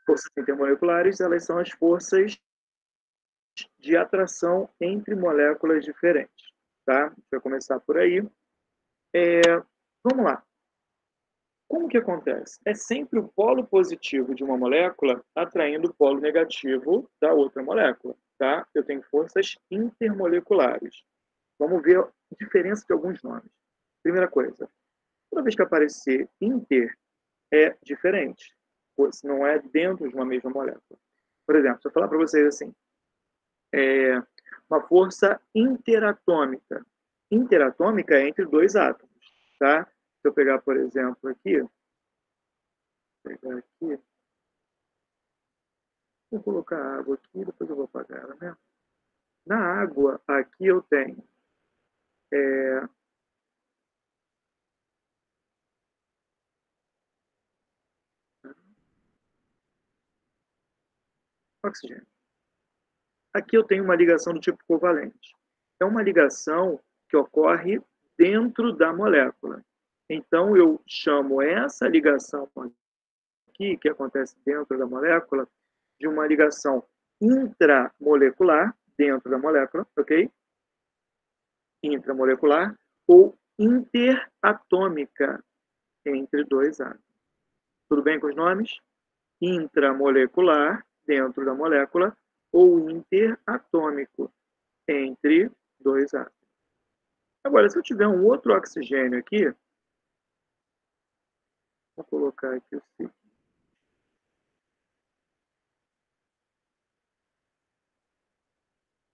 Forças intermoleculares, elas são as forças de atração entre moléculas diferentes, tá? A gente vai começar por aí. Vamos lá. Como que acontece? É sempre o polo positivo de uma molécula atraindo o polo negativo da outra molécula, tá? Eu tenho forças intermoleculares. Vamos ver a diferença de alguns nomes. Primeira coisa, toda vez que aparecer inter, é diferente, pois não é dentro de uma mesma molécula. Por exemplo, se eu falar para vocês assim, uma força interatômica. Interatômica é entre dois átomos, tá? Se eu pegar, por exemplo, aqui, vou colocar água aqui, depois eu vou apagar ela, né? Na água, aqui eu tenho oxigênio. Aqui eu tenho uma ligação do tipo covalente. É uma ligação que ocorre dentro da molécula. Então, eu chamo essa ligação aqui, que acontece dentro da molécula, de uma ligação intramolecular, dentro da molécula, ok? Intramolecular, ou interatômica, entre dois átomos. Tudo bem com os nomes? Intramolecular, dentro da molécula, ou interatômico, entre dois átomos. Agora, se eu tiver um outro oxigênio aqui, vou colocar aqui o seguinte.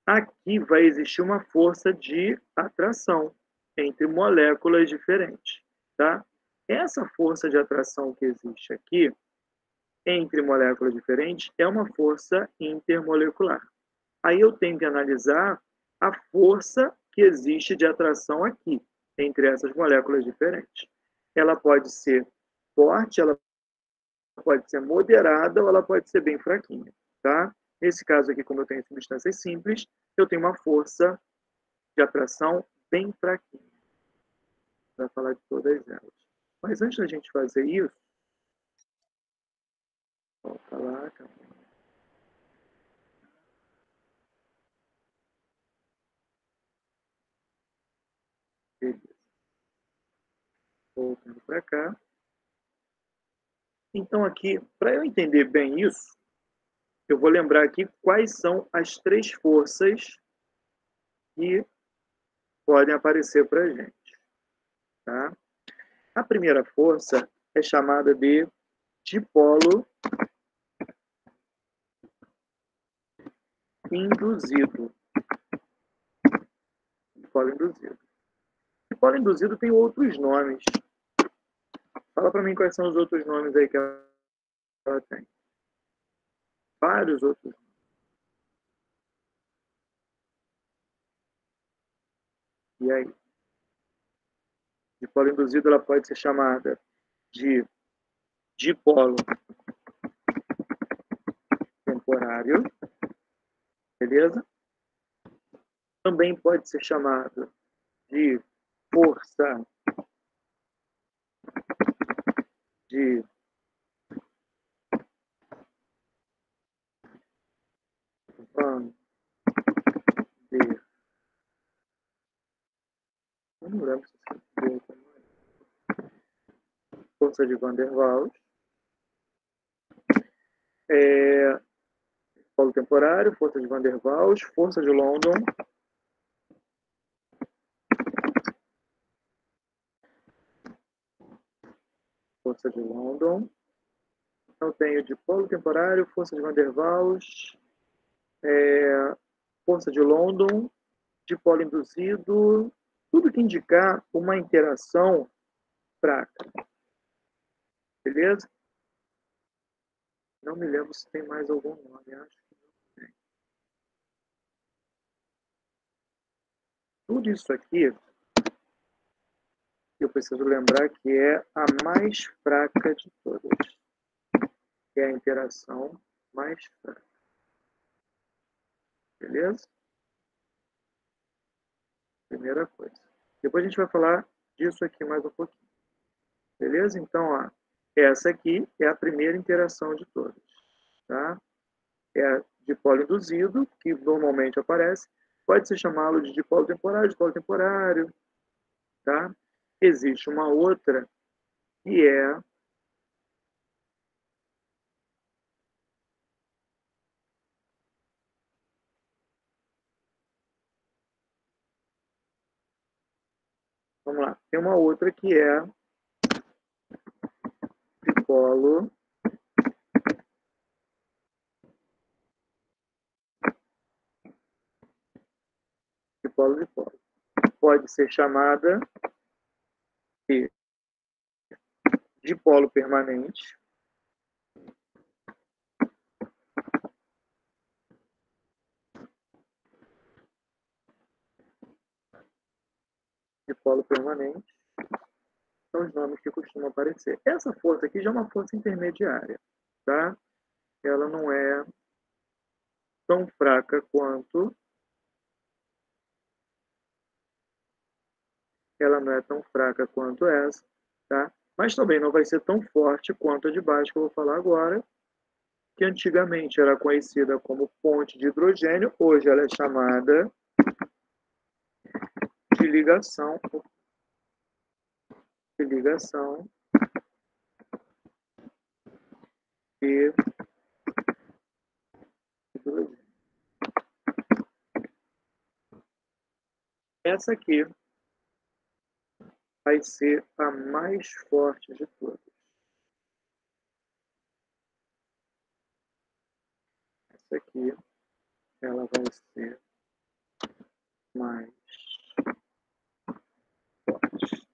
Aqui vai existir uma força de atração entre moléculas diferentes, tá? Essa força de atração que existe aqui entre moléculas diferentes é uma força intermolecular. Aí eu tenho que analisar a força que existe de atração aqui entre essas moléculas diferentes. Ela pode ser forte, ela pode ser moderada ou ela pode ser bem fraquinha, tá? Nesse caso aqui, como eu tenho substâncias simples, eu tenho uma força de atração bem fraquinha. Vai falar de todas elas. Mas antes da gente fazer isso, volta lá, calma. Beleza. Voltando para cá. Então aqui, para eu entender bem isso, eu vou lembrar aqui quais são as três forças que podem aparecer para a gente, tá? A primeira força é chamada de dipolo induzido. Dipolo induzido. Dipolo induzido tem outros nomes. Fala para mim quais são os outros nomes aí que ela tem. Vários outros. E aí? Dipolo induzido ela pode ser chamada de dipolo temporário, beleza? Também pode ser chamada de força de Van der... Eu não lembro se força de Van der Waals. Polo temporário, força de Van der Waals, força de London. Força de London. Então, tenho dipolo temporário, força de Van der Waals, força de London, dipolo induzido, tudo que indicar uma interação fraca. Beleza? Não me lembro se tem mais algum nome, acho que não tem. Tudo isso aqui, eu preciso lembrar que é a mais fraca de todas. É a interação mais fraca. Beleza? Primeira coisa. Depois a gente vai falar disso aqui mais um pouquinho. Beleza? Então, ó, essa aqui é a primeira interação de todas. tá? É dipolo induzido, que normalmente aparece, pode-se chamá-lo de dipolo temporário, tá? Existe uma outra que é vamos lá, tem uma outra que é dipolo dipolo. Pode ser chamada de dipolo permanente, dipolo permanente, são os nomes que costumam aparecer. Essa força aqui já é uma força intermediária, tá? Ela não é tão fraca quanto essa, tá? Mas também não vai ser tão forte quanto a de baixo que eu vou falar agora, que antigamente era conhecida como ponte de hidrogênio, hoje ela é chamada de ligação de hidrogênio. Essa aqui vai ser a mais forte de todas. Essa aqui, ela vai ser mais forte.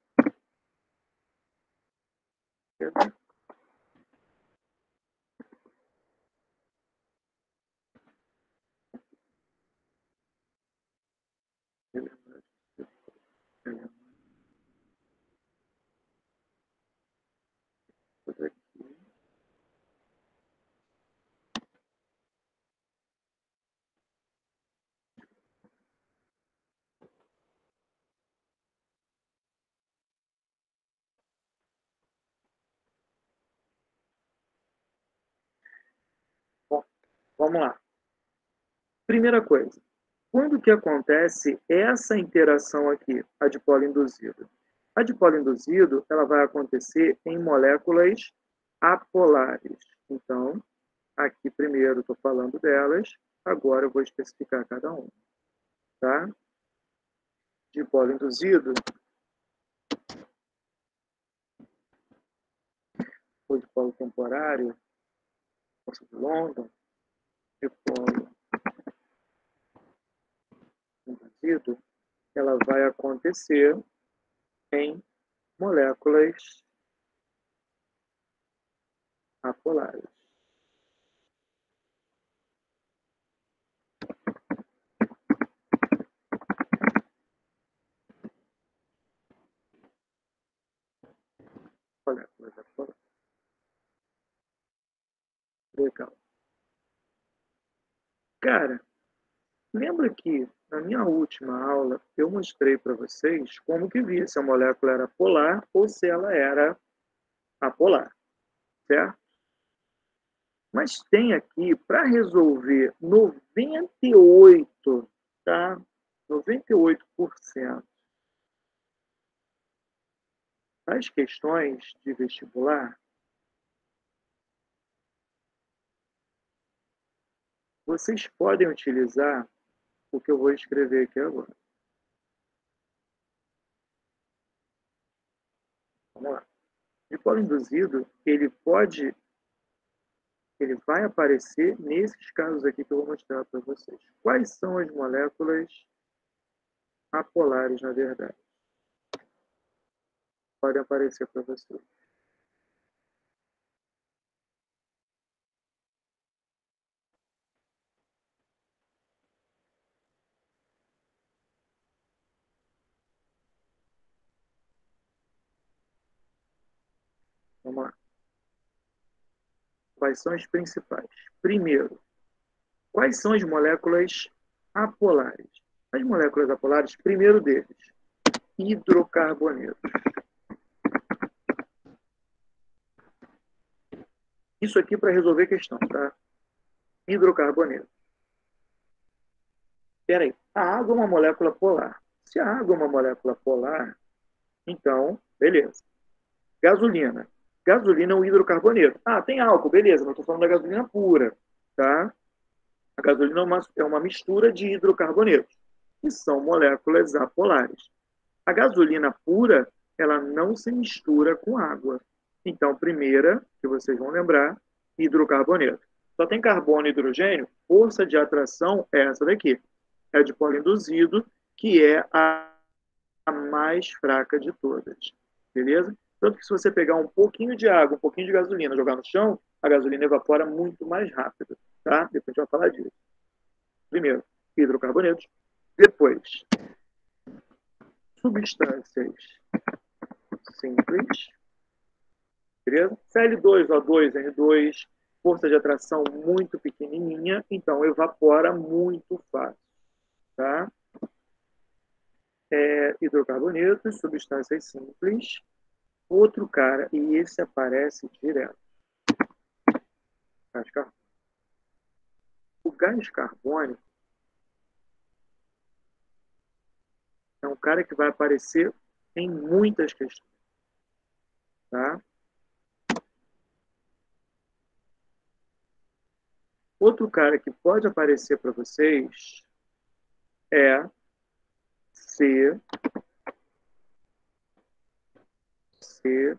Bom, vamos lá. Primeira coisa, quando que acontece essa interação aqui, a dipolo induzido? A dipolo induzido, ela vai acontecer em moléculas apolares. Então, aqui primeiro estou falando delas, agora eu vou especificar cada uma, tá? Dipolo induzido, o dipolo temporário, força de London, dipolo induzido, ela vai acontecer em moléculas apolares. Moléculas apolares. Legal. Cara, lembra que na minha última aula eu mostrei para vocês como que via se a molécula era polar ou se ela era apolar, certo? Mas tem aqui, para resolver 98, tá? 98% das questões de vestibular, vocês podem utilizar o que eu vou escrever aqui agora. Vamos lá. Dipolo induzido, ele vai aparecer nesses casos aqui que eu vou mostrar para vocês. Quais são as moléculas apolares, na verdade? Podem aparecer para vocês. Vamos lá. Quais são as principais? Primeiro, quais são as moléculas apolares? As moléculas apolares, primeiro deles, hidrocarbonetos. Isso aqui para resolver a questão, tá? hidrocarbonetos. Espera aí, a água é uma molécula polar. Se a água é uma molécula polar, então, beleza. Gasolina. Gasolina é um hidrocarboneto. Ah, tem álcool, beleza, mas estou falando da gasolina pura, tá? A gasolina é uma mistura de hidrocarbonetos, que são moléculas apolares. A gasolina pura, ela não se mistura com água. Então, primeira, que vocês vão lembrar, hidrocarboneto. Só tem carbono e hidrogênio, força de atração é essa daqui. É de polo induzido, que é a mais fraca de todas. Beleza? Tanto que se você pegar um pouquinho de água, um pouquinho de gasolina, jogar no chão, a gasolina evapora muito mais rápido. Tá? Depois a gente vai falar disso. Primeiro, hidrocarbonetos. Depois, substâncias simples. Beleza? Cl2O2, N2, força de atração muito pequenininha, então evapora muito fácil. Tá? Hidrocarbonetos, substâncias simples. Outro cara, e esse aparece direto. Gás carbônico. O gás carbônico é um cara que vai aparecer em muitas questões. Tá? Outro cara que pode aparecer para vocês é C, CX4.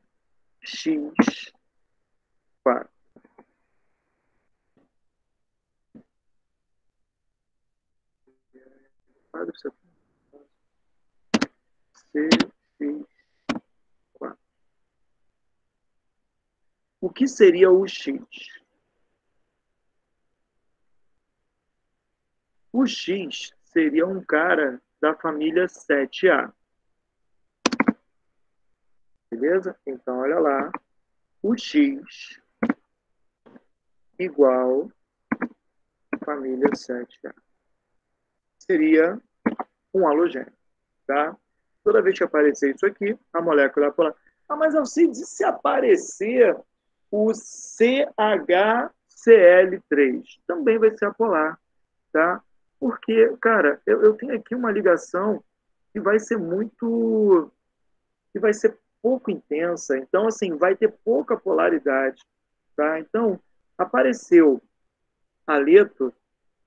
CX4. O que seria o X? O X seria um cara da família 7A. Beleza? Então, olha lá. O X igual família 7A. Seria um halogênio. Tá? Toda vez que aparecer isso aqui, a molécula polar. Ah, mas eu sei se aparecer o CHCl3, também vai ser apolar, tá? Porque, cara, eu tenho aqui uma ligação que vai ser muito, que vai ser pouco intensa, então, assim, vai ter pouca polaridade, tá? Então, apareceu aleto,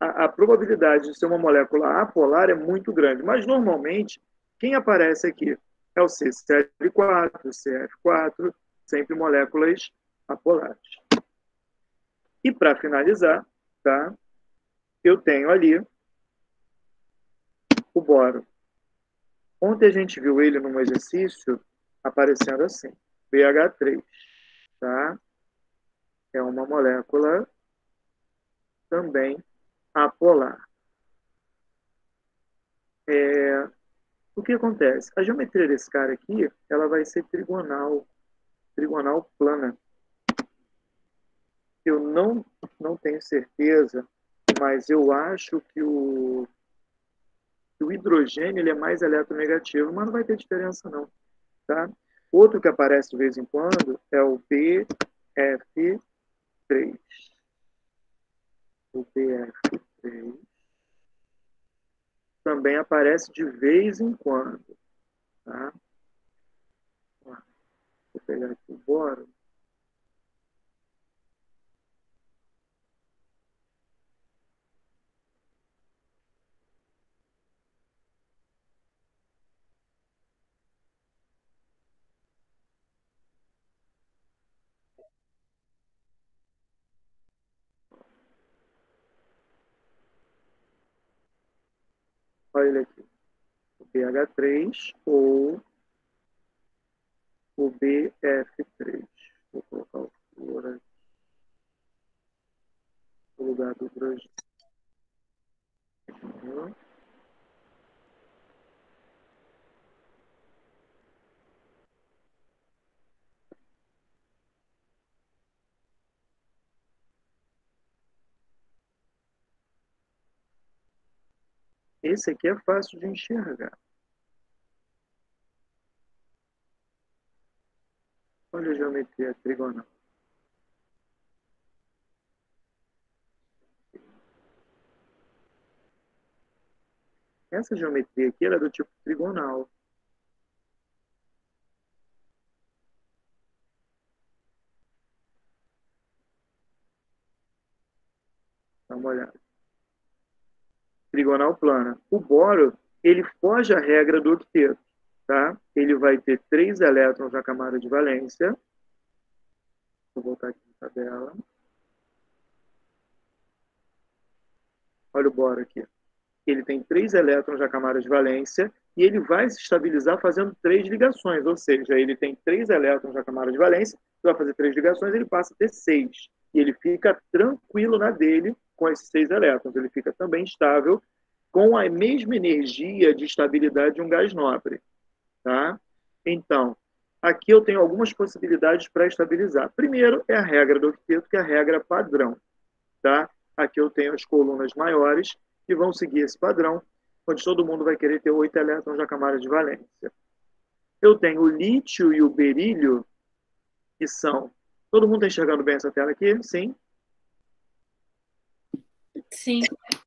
a probabilidade de ser uma molécula apolar é muito grande, mas normalmente quem aparece aqui é o CCl4, o CF4, sempre moléculas apolares. E para finalizar, tá? Eu tenho ali o boro. Ontem a gente viu ele num exercício aparecendo assim, BH3, tá? É uma molécula também apolar. O que acontece? A geometria desse cara aqui, ela vai ser trigonal, trigonal plana. Eu não tenho certeza, mas eu acho que o hidrogênio ele é mais eletronegativo, mas não vai ter diferença não, tá? Outro que aparece de vez em quando é o BF3. O BF3 também aparece de vez em quando, tá? Vou pegar aqui o boro. Olha ele aqui. O BH3 ou o BF3. Vou colocar o flúor aqui no lugar do hidrogênio. Esse aqui é fácil de enxergar. Olha a geometria trigonal. Essa geometria aqui era do tipo trigonal. Dá uma olhada. Trigonal plana. O boro, ele foge à regra do octeto, tá? Ele vai ter 3 elétrons na camada de valência. Vou voltar aqui na tabela. Olha o boro aqui. Ele tem 3 elétrons na camada de valência e ele vai se estabilizar fazendo 3 ligações, ou seja, ele tem 3 elétrons na camada de valência, vai fazer 3 ligações, ele passa a ter 6. E ele fica tranquilo na dele com esses 6 elétrons. Ele fica também estável com a mesma energia de estabilidade de um gás nobre. Tá? Então, aqui eu tenho algumas possibilidades para estabilizar. Primeiro é a regra do octeto, que é a regra padrão. Tá? Aqui eu tenho as colunas maiores que vão seguir esse padrão, onde todo mundo vai querer ter 8 elétrons na camada de valência. Eu tenho o lítio e o berílio, que são... Todo mundo está enxergando bem essa tela aqui? Sim? Sim.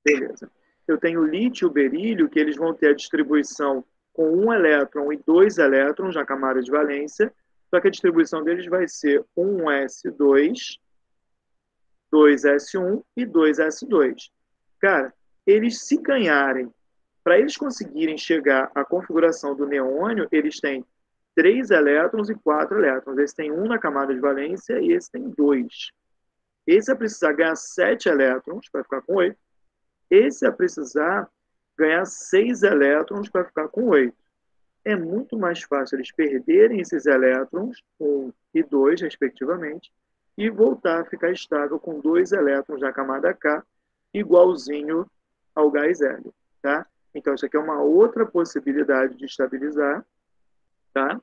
Beleza. Eu tenho o lítio e o berílio, que eles vão ter a distribuição com 1 elétron e 2 elétrons na camada de valência, só que a distribuição deles vai ser 1s2, 2s1 e 2s2. Cara, eles se ganharem, para eles conseguirem chegar à configuração do neônio, eles têm 3 elétrons e 4 elétrons. Esse tem 1 na camada de valência e esse tem 2. Esse vai precisar ganhar 7 elétrons para ficar com 8. Esse vai precisar ganhar 6 elétrons para ficar com 8. É muito mais fácil eles perderem esses elétrons, 1 e 2, respectivamente, e voltar a ficar estável com 2 elétrons na camada K, igualzinho ao gás hélio. Tá? Então, isso aqui é uma outra possibilidade de estabilizar. Tá?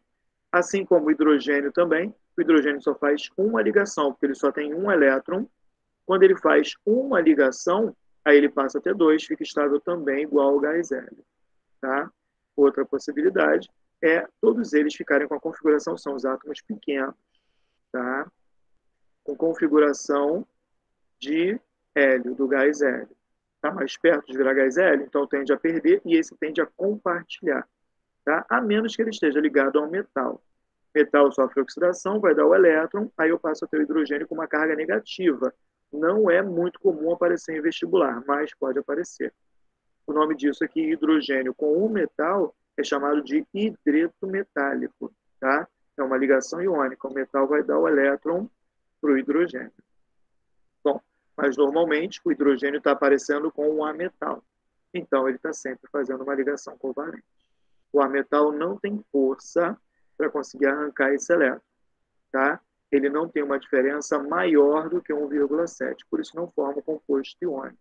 Assim como o hidrogênio também, o hidrogênio só faz uma ligação, porque ele só tem um elétron. Quando ele faz uma ligação, aí ele passa a ter 2, fica estável também igual ao gás hélio. Tá? Outra possibilidade é todos eles ficarem com a configuração, são os átomos pequenos, tá? Com configuração de hélio, do gás hélio. Está mais perto de virar gás hélio, então tende a perder e esse tende a compartilhar. Tá? A menos que ele esteja ligado a um metal. Metal sofre oxidação, vai dar o elétron, aí eu passo a ter o hidrogênio com uma carga negativa. Não é muito comum aparecer em vestibular, mas pode aparecer. O nome disso aqui, hidrogênio com um metal, é chamado de hidreto metálico. Tá? É uma ligação iônica. O metal vai dar o elétron para o hidrogênio. Bom, mas normalmente o hidrogênio está aparecendo com um ametal. Então ele está sempre fazendo uma ligação covalente. O ametal não tem força para conseguir arrancar esse elétron. Tá? Ele não tem uma diferença maior do que 1,7, por isso não forma um composto iônico.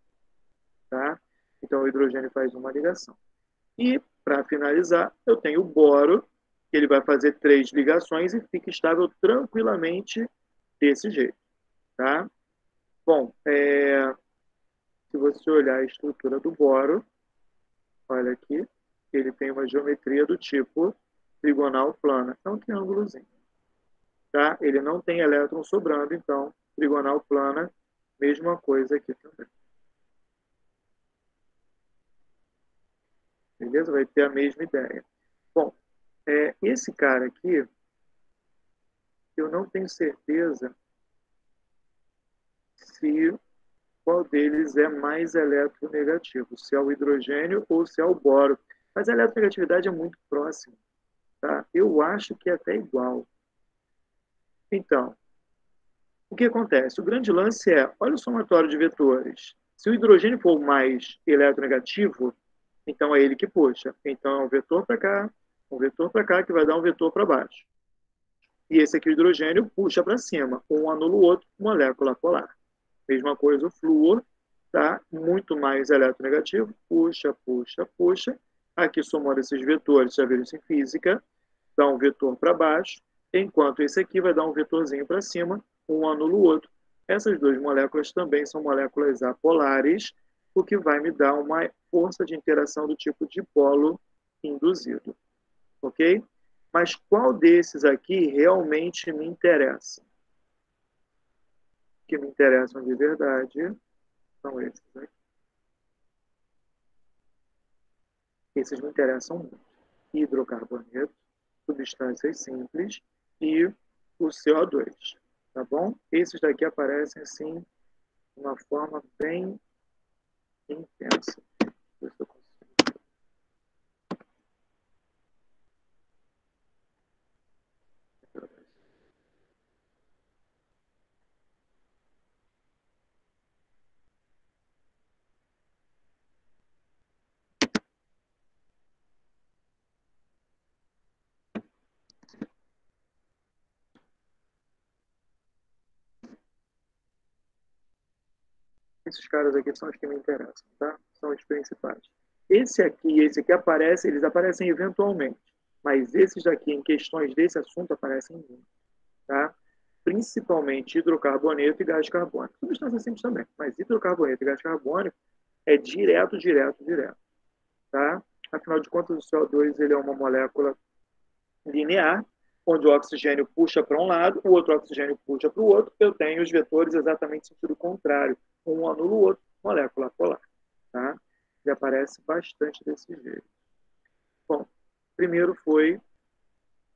Tá? Então o hidrogênio faz uma ligação. E, para finalizar, eu tenho o boro, que ele vai fazer 3 ligações e fica estável tranquilamente desse jeito. Tá? Bom, se você olhar a estrutura do boro, olha aqui, ele tem uma geometria do tipo trigonal plana. É um triângulozinho. Tá? Ele não tem elétron sobrando, então, trigonal plana, mesma coisa aqui também. Beleza? Vai ter a mesma ideia. Bom, esse cara aqui, eu não tenho certeza se qual deles é mais eletronegativo, se é o hidrogênio ou se é o boro. Mas a eletronegatividade é muito próxima. Tá? Eu acho que é até igual. Então, o que acontece? O grande lance é, olha o somatório de vetores. Se o hidrogênio for mais eletronegativo, então é ele que puxa. Então é um vetor para cá, que vai dar um vetor para baixo. E esse aqui, o hidrogênio, puxa para cima. Um anula o outro, molécula polar. Mesma coisa o flúor, tá? Muito mais eletronegativo, puxa, puxa, puxa. Aqui somando esses vetores, já viram isso em física, dá um vetor para baixo, enquanto esse aqui vai dar um vetorzinho para cima, um anula o outro. Essas duas moléculas também são moléculas apolares, o que vai me dar uma força de interação do tipo dipolo induzido. Ok? Mas qual desses aqui realmente me interessa? Que me interessam de verdade são esses aqui. Esses me interessam muito. Hidrocarbonetos, substâncias simples e o CO2, tá bom? Esses daqui aparecem, assim, de uma forma bem intensa. Deixa eu Esses caras aqui são os que me interessam, tá? São os principais. Esse aqui e esse aqui aparecem, eles aparecem eventualmente, mas esses daqui, em questões desse assunto, aparecem muito, tá? Principalmente hidrocarboneto e gás carbônico. Substâncias simples também, mas hidrocarboneto e gás carbônico é direto, direto, direto, tá? Afinal de contas, o CO2 ele é uma molécula linear, onde o oxigênio puxa para um lado, o outro oxigênio puxa para o outro, eu tenho os vetores exatamente em sentido contrário. Um anula o outro, molécula polar. Tá? E aparece bastante desse jeito. Bom, primeiro foi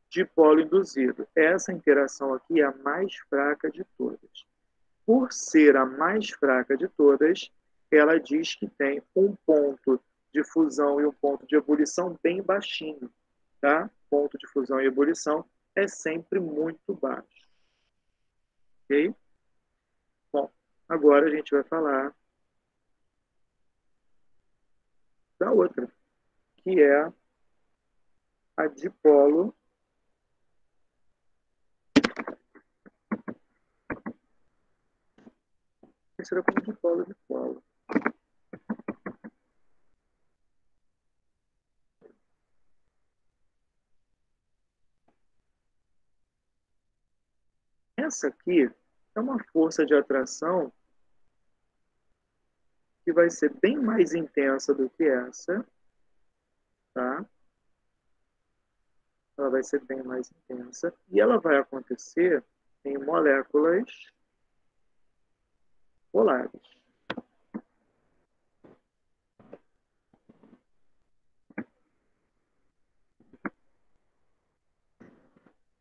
dipolo induzido. Essa interação aqui é a mais fraca de todas. Por ser a mais fraca de todas, ela diz que tem um ponto de fusão e um ponto de ebulição bem baixinho. Tá? Ponto de fusão e ebulição é sempre muito baixo. Ok? Bom, agora a gente vai falar da outra, que é a dipolo será como dipolo dipolo. Essa aqui é uma força de atração que vai ser bem mais intensa do que essa, tá? Ela vai ser bem mais intensa e ela vai acontecer em moléculas polares.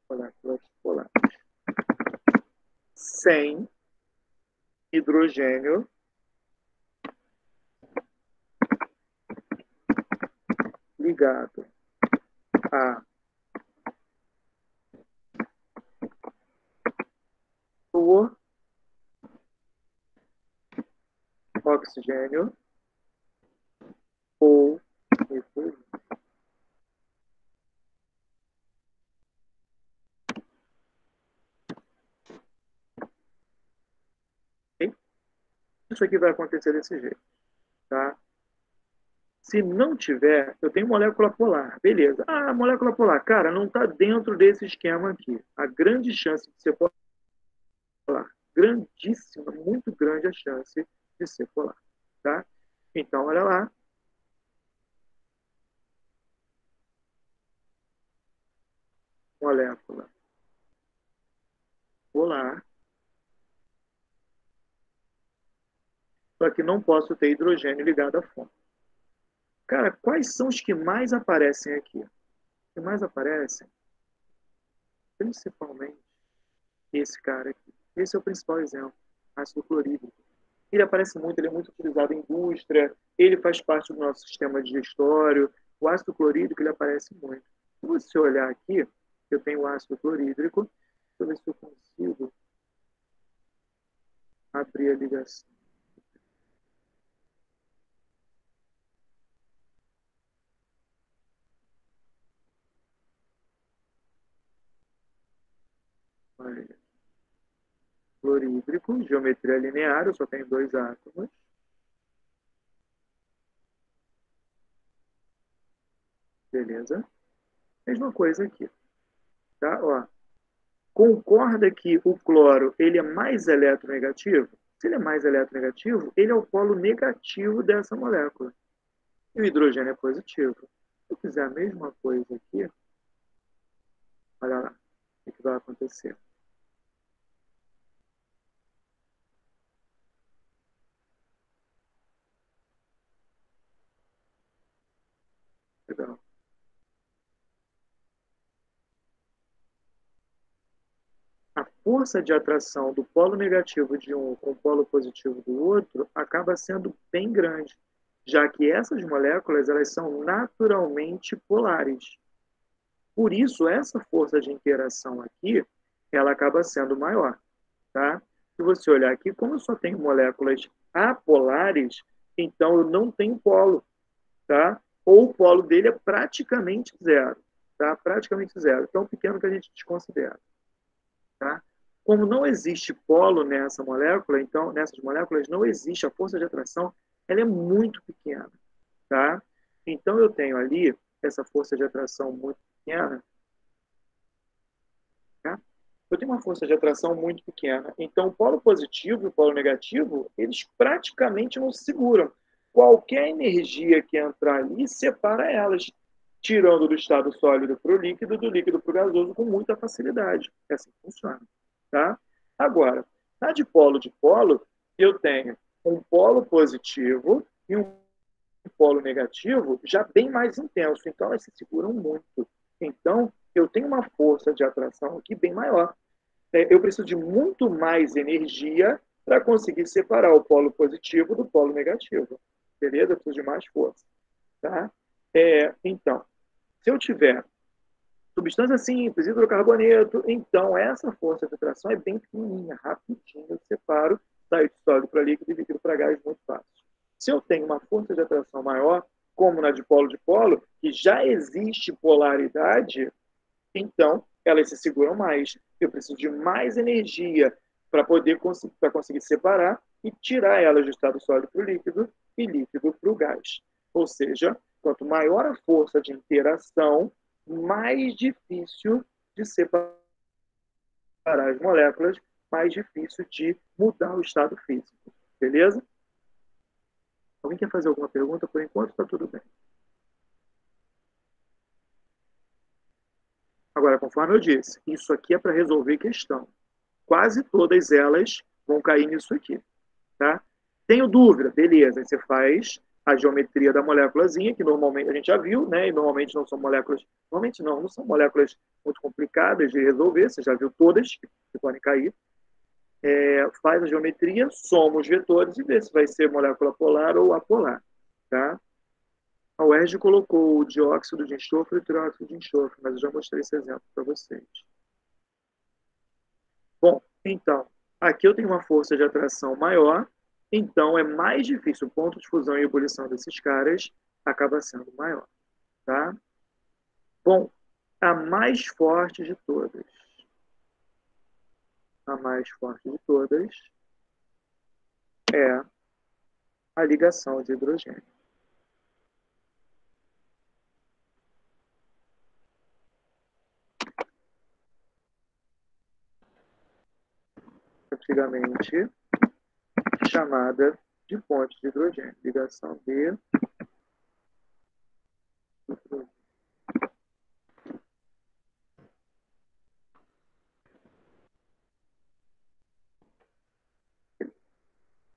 Moléculas polares. Sem hidrogênio ligado a flúor, oxigênio ou mercúrio. Okay? Isso aqui vai acontecer desse jeito, tá? Se não tiver, eu tenho molécula polar, beleza. Ah, molécula polar, cara, não está dentro desse esquema aqui. A grande chance de ser polar, grandíssima, muito grande a chance de ser polar, tá? Então, olha lá. Molécula polar, só que não posso ter hidrogênio ligado à fonte. Cara, quais são os que mais aparecem aqui? Os que mais aparecem, principalmente, esse cara aqui. Esse é o principal exemplo, ácido clorídrico. Ele aparece muito, ele é muito utilizado em indústria, ele faz parte do nosso sistema digestório. O ácido clorídrico ele aparece muito. Se você olhar aqui, eu tenho o ácido clorídrico, deixa eu ver se eu consigo abrir a ligação. Olha, clorídrico, geometria linear, eu só tenho dois átomos. Beleza? Mesma coisa aqui. Tá? Ó, concorda que o cloro ele é mais eletronegativo? Se ele é mais eletronegativo, ele é o polo negativo dessa molécula. E o hidrogênio é positivo. Se eu fizer a mesma coisa aqui, olha lá, o que vai acontecer? Legal. A força de atração do polo negativo de um com o polo positivo do outro acaba sendo bem grande, já que essas moléculas elas são naturalmente polares. Por isso, essa força de interação aqui, ela acaba sendo maior, tá? Se você olhar aqui, como eu só tenho moléculas apolares, então eu não tenho polo, tá? Ou o polo dele é praticamente zero, tá? Praticamente zero, tão pequeno que a gente desconsidera, tá? Como não existe polo nessa molécula, então nessas moléculas não existe a força de atração, ela é muito pequena, tá? Então eu tenho ali essa força de atração muito pequena, tá? Eu tenho uma força de atração muito pequena. Então, o polo positivo e o polo negativo, eles praticamente não se seguram. Qualquer energia que entrar ali separa elas, tirando do estado sólido para o líquido, do líquido para o gasoso com muita facilidade. É assim que funciona. Tá? Agora, na de polo, eu tenho um polo positivo e um polo negativo já bem mais intenso. Então, elas se seguram muito. Então, eu tenho uma força de atração aqui bem maior. Eu preciso de muito mais energia para conseguir separar o polo positivo do polo negativo. Beleza? Eu preciso de mais força. Tá? Então, se eu tiver substância simples, hidrocarboneto, então essa força de atração é bem pequenininha, rapidinho eu separo, saio de sólido para líquido e líquido para gás muito fácil. Se eu tenho uma força de atração maior, como na de polo, que já existe polaridade, então elas se seguram mais. Eu preciso de mais energia para poder conseguir separar e tirar elas do estado sólido para o líquido e líquido para o gás. Ou seja, quanto maior a força de interação, mais difícil de separar as moléculas, mais difícil de mudar o estado físico. Beleza? Alguém quer fazer alguma pergunta? Por enquanto está tudo bem. Agora, conforme eu disse, isso aqui é para resolver questão. Quase todas elas vão cair nisso aqui. Tá? Tenho dúvida, beleza. Aí você faz a geometria da moléculazinha, que normalmente a gente já viu, né? E normalmente não são moléculas, normalmente não são moléculas muito complicadas de resolver, você já viu todas que podem cair. Faz a geometria, soma os vetores e vê se vai ser molécula polar ou apolar. Tá? A UERJ colocou o dióxido de enxofre e o trióxido de enxofre, mas eu já mostrei esse exemplo para vocês. Bom, então, aqui eu tenho uma força de atração maior, então é mais difícil. O ponto de fusão e ebulição desses caras acaba sendo maior, tá? Bom, a mais forte de todas. A mais forte de todas é a ligação de hidrogênio. Antigamente chamada de ponte de hidrogênio. Ligação de hidrogênio.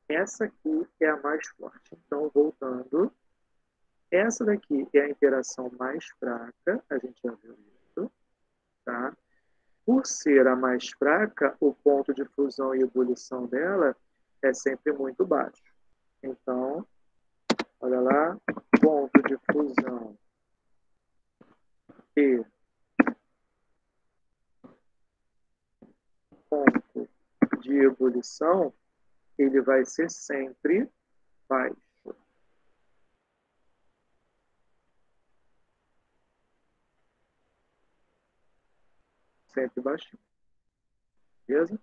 Essa aqui é a mais forte. Então, voltando, essa daqui é a interação mais fraca, a gente já viu isso, tá? Por ser a mais fraca, o ponto de fusão e ebulição dela é sempre muito baixo. Então, olha lá, ponto de fusão e ponto de ebulição, ele vai ser sempre baixo. Sempre baixinho. Beleza?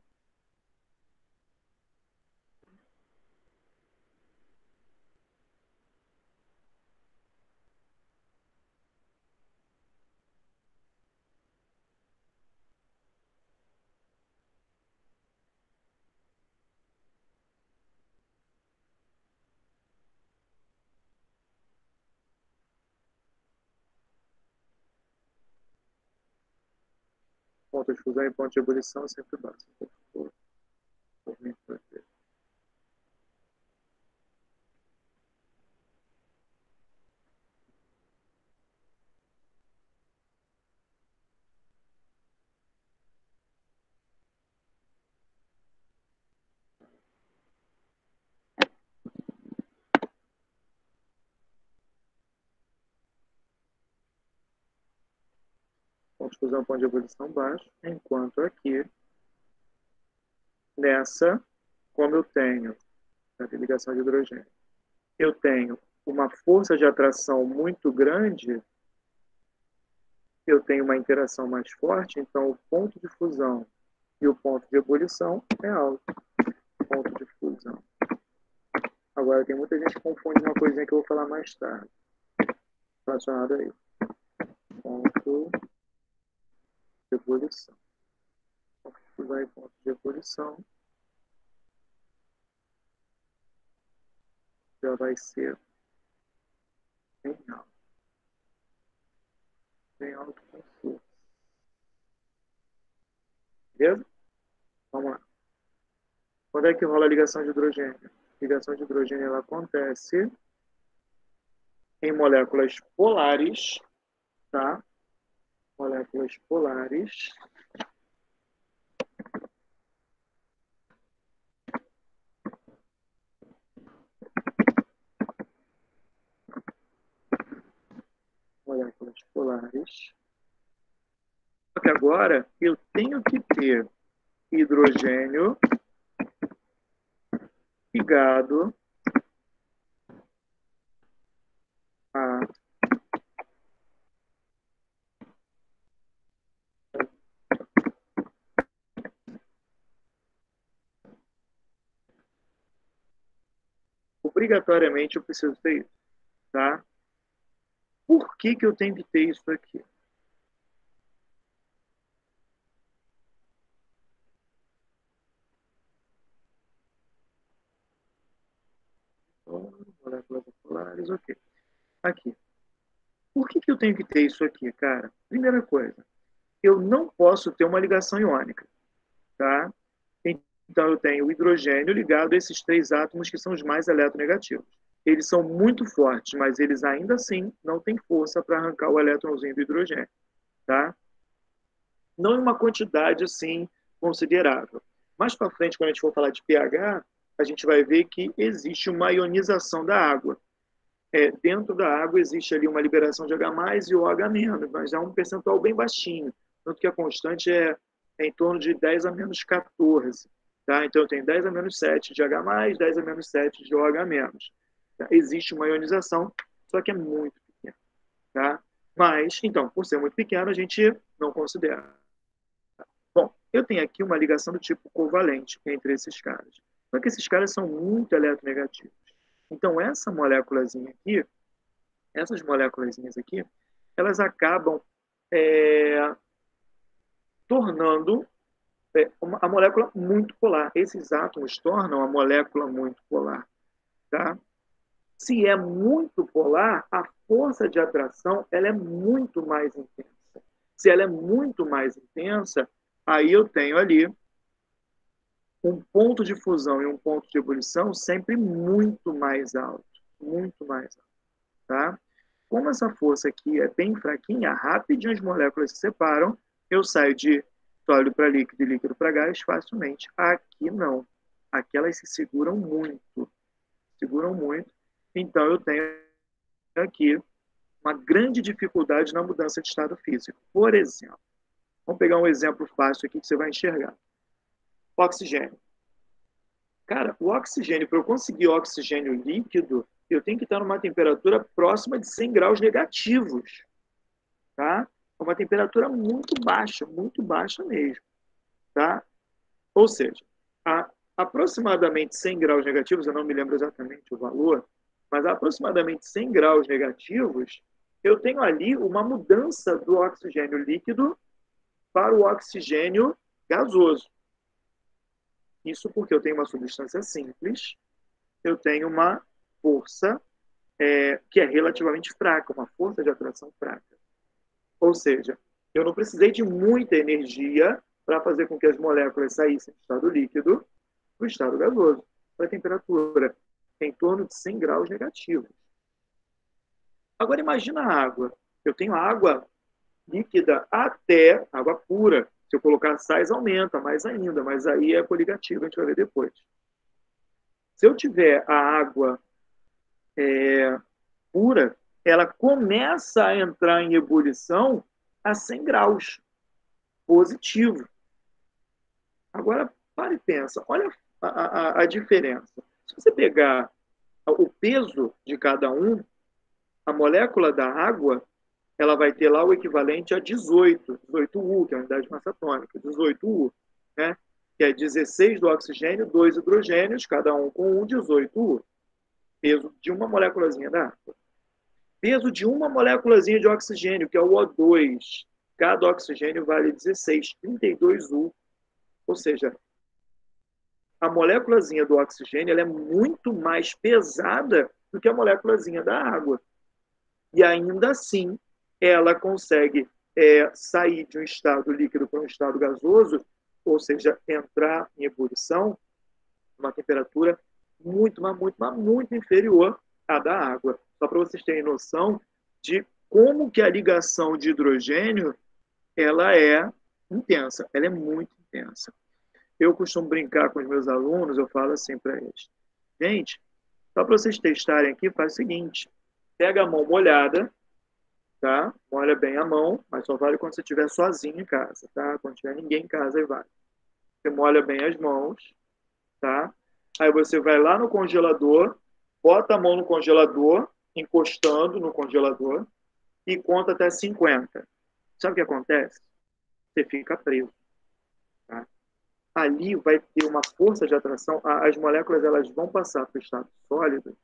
Ponto de fusão e ponto de ebulição sempre baixo. fusão, ponto de ebulição baixo, enquanto aqui, nessa, como eu tenho a ligação de hidrogênio, eu tenho uma força de atração muito grande, eu tenho uma interação mais forte, então o ponto de fusão e o ponto de ebulição é alto. Ponto de fusão. Agora, tem muita gente que confunde uma coisinha que eu vou falar mais tarde, relacionado a isso. Ponto de ebulição. Ponto de fusão e ponto de ebulição já vai ser bem alto. Bem alto com força. Beleza? Vamos lá. Quando é que rola a ligação de hidrogênio? A ligação de hidrogênio ela acontece em moléculas polares, tá? Moléculas polares. Moléculas polares. Só que agora eu tenho que ter hidrogênio ligado a obrigatoriamente eu preciso ter isso, tá? Por que que eu tenho que ter isso aqui? Moléculas polares, ok. Aqui. Por que que eu tenho que ter isso aqui, cara? Primeira coisa, eu não posso ter uma ligação iônica, tá? Então eu tenho o hidrogênio ligado a esses três átomos que são os mais eletronegativos. Eles são muito fortes, mas eles ainda assim não têm força para arrancar o elétronzinho do hidrogênio, tá? Não em uma quantidade assim considerável. Mais para frente, quando a gente for falar de pH, a gente vai ver que existe uma ionização da água. Dentro da água existe ali uma liberação de H+, e o OH-, mas é um percentual bem baixinho, tanto que a constante é em torno de 10 a menos 14. Tá? Então, eu tenho 10 a menos 7 de H+, 10 a menos 7 de OH-. Tá? Existe uma ionização, só que é muito pequena. Tá? Mas, então, por ser muito pequeno, a gente não considera. Bom, eu tenho aqui uma ligação do tipo covalente entre esses caras. Só que esses caras são muito eletronegativos. Então, essa moléculazinha aqui, essas moléculazinhas aqui, elas acabam tornando a molécula muito polar. Esses átomos tornam a molécula muito polar. Tá? Se é muito polar, a força de atração ela é muito mais intensa. Se ela é muito mais intensa, aí eu tenho ali um ponto de fusão e um ponto de ebulição sempre muito mais alto. Muito mais alto. Tá? Como essa força aqui é bem fraquinha, rapidinho as moléculas se separam, eu saio de sólido para líquido e líquido para gás facilmente. Aqui não. Aqui elas se seguram muito. Seguram muito. Então eu tenho aqui uma grande dificuldade na mudança de estado físico. Por exemplo, vamos pegar um exemplo fácil aqui que você vai enxergar. Oxigênio. Cara, o oxigênio, para eu conseguir oxigênio líquido, eu tenho que estar numa temperatura próxima de 100 graus negativos. Tá? É uma temperatura muito baixa mesmo. Tá? Ou seja, a aproximadamente 100 graus negativos, eu não me lembro exatamente o valor, mas a aproximadamente 100 graus negativos, eu tenho ali uma mudança do oxigênio líquido para o oxigênio gasoso. Isso porque eu tenho uma substância simples, eu tenho uma força que é relativamente fraca, uma força de atração fraca. Ou seja, eu não precisei de muita energia para fazer com que as moléculas saíssem do estado líquido para o estado gasoso, para a temperatura em torno de 100 graus negativos. Agora imagina a água. Eu tenho água líquida até água pura. Se eu colocar sais, aumenta mais ainda, mas aí é coligativo, a gente vai ver depois. Se eu tiver a água pura, ela começa a entrar em ebulição a 100 graus. positivo. Agora, para e pensa, olha a diferença. Se você pegar o peso de cada um, a molécula da água, ela vai ter lá o equivalente a 18U, que é a unidade de massa atômica, 18U, né? Que é 16 do oxigênio, 2 hidrogênios, cada um com 18U. Peso de uma moléculazinha da água. Peso de uma moléculazinha de oxigênio, que é o O2. Cada oxigênio vale 16, 32U. Ou seja, a moléculazinha do oxigênio ela é muito mais pesada do que a moléculazinha da água. E ainda assim, ela consegue sair de um estado líquido para um estado gasoso, ou seja, entrar em ebulição, uma temperatura muito inferior à da água. Só para vocês terem noção de como que a ligação de hidrogênio ela é intensa, ela é muito intensa. Eu costumo brincar com os meus alunos, eu falo assim para eles: gente, só para vocês testarem aqui, faz o seguinte: pega a mão molhada, tá? Molha bem a mão, mas só vale quando você estiver sozinho em casa, tá? Quando tiver ninguém em casa, aí vale. Você molha bem as mãos, tá? Aí você vai lá no congelador, bota a mão no congelador, encostando no congelador, e conta até 50. Sabe o que acontece? Você fica preso, tá? Ali vai ter uma força de atração, as moléculas elas vão passar para o estado sólido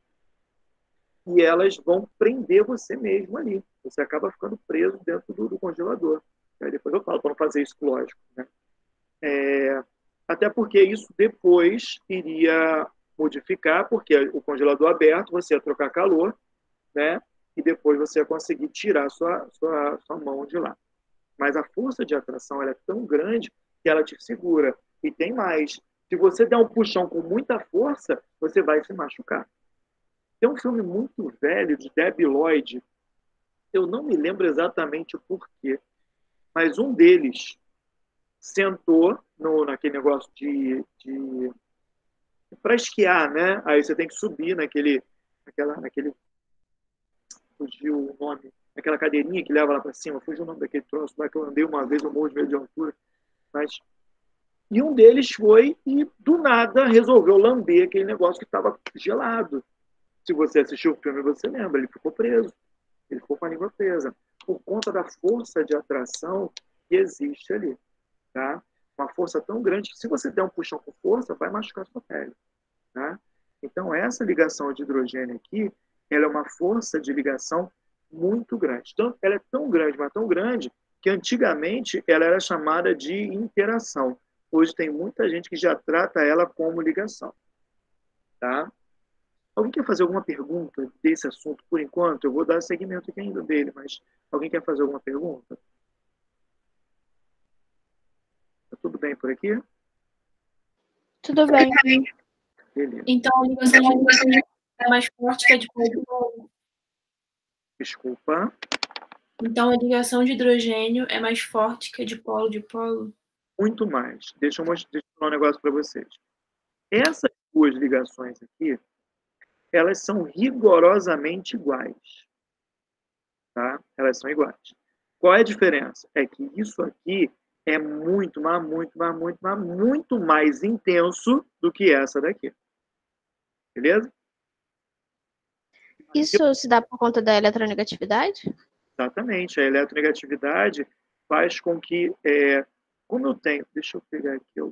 e elas vão prender você mesmo ali. Você acaba ficando preso dentro do congelador. Aí depois eu falo para não fazer isso, lógico, né? Até porque isso depois iria modificar, porque o congelador aberto, você ia trocar calor, né? E depois você ia conseguir tirar sua mão de lá. Mas a força de atração ela é tão grande que ela te segura. E tem mais. Se você der um puxão com muita força, você vai se machucar. Tem um filme muito velho de Debi Lloyd, eu não me lembro exatamente o porquê, mas um deles sentou naquele negócio de para esquiar, né? Aí você tem que subir naquele fugiu o nome, aquela cadeirinha que leva lá para cima, fugiu o nome daquele troço lá que eu andei uma vez, eu morro de medo de altura, mas e um deles foi e do nada resolveu lamber aquele negócio que estava gelado. Se você assistiu o filme, você lembra, ele ficou preso, ele ficou com a língua presa, por conta da força de atração que existe ali, tá? Uma força tão grande que se você der um puxão com força, vai machucar a sua pele. Tá? Então, essa ligação de hidrogênio aqui, ela é uma força de ligação muito grande. Então, ela é tão grande, mas tão grande, que antigamente ela era chamada de interação. Hoje tem muita gente que já trata ela como ligação. Tá? Alguém quer fazer alguma pergunta desse assunto por enquanto? Eu vou dar seguimento aqui ainda dele, mas alguém quer fazer alguma pergunta? Tá tudo bem por aqui? Tudo bem. Beleza. Então, a ligação de hidrogênio é mais forte que a de polo. Desculpa. Então, a ligação de hidrogênio é mais forte que a de polo. Muito mais. Deixa eu falar um negócio para vocês. Essas duas ligações aqui, elas são rigorosamente iguais. Tá? Elas são iguais. Qual é a diferença? É que isso aqui é muito mais intenso do que essa daqui. Beleza? Isso se dá por conta da eletronegatividade? Exatamente. A eletronegatividade faz com que, como eu tenho... Deixa eu pegar aqui.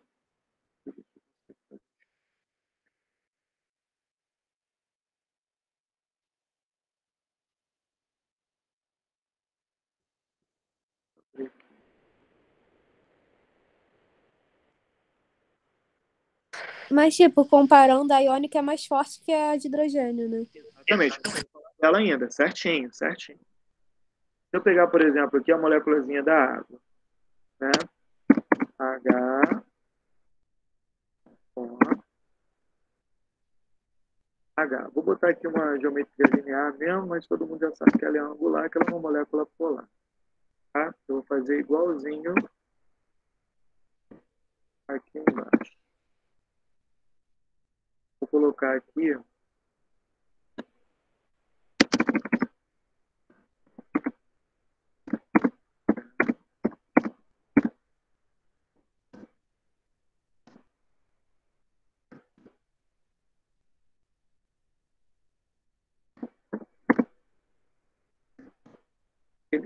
Mas, tipo, comparando, a iônica é mais forte que a de hidrogênio, né? Exatamente. Ela ainda, certinho. Se eu pegar, por exemplo, aqui a moléculazinha da água, né? H, O, H. Vou botar aqui uma geometria linear mesmo, mas todo mundo já sabe que ela é angular, que ela é uma molécula polar. Tá? Eu vou fazer igualzinho aqui embaixo. Vou colocar aqui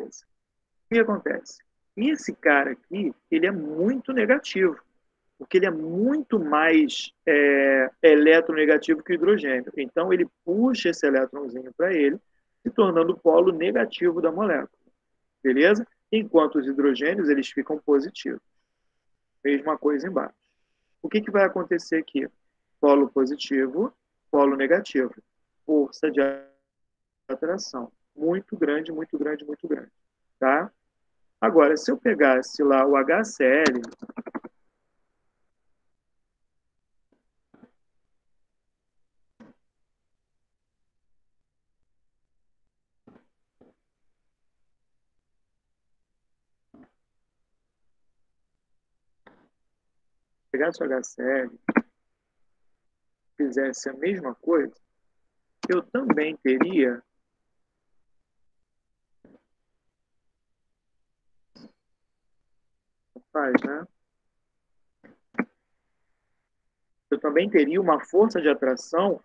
Beleza. O que acontece? Esse cara aqui, ele é muito negativo, porque ele é muito mais eletronegativo que o hidrogênio. Então, ele puxa esse elétronzinho para ele, se tornando o polo negativo da molécula. Beleza? Enquanto os hidrogênios, eles ficam positivos. Mesma coisa embaixo. O que vai acontecer aqui? Polo positivo, polo negativo. Força de atração. Muito grande, muito grande, muito grande. Tá? Agora, se eu pegasse lá o HCl, pegasse o HCl, fizesse a mesma coisa, eu também teria né? Eu também teria uma força de atração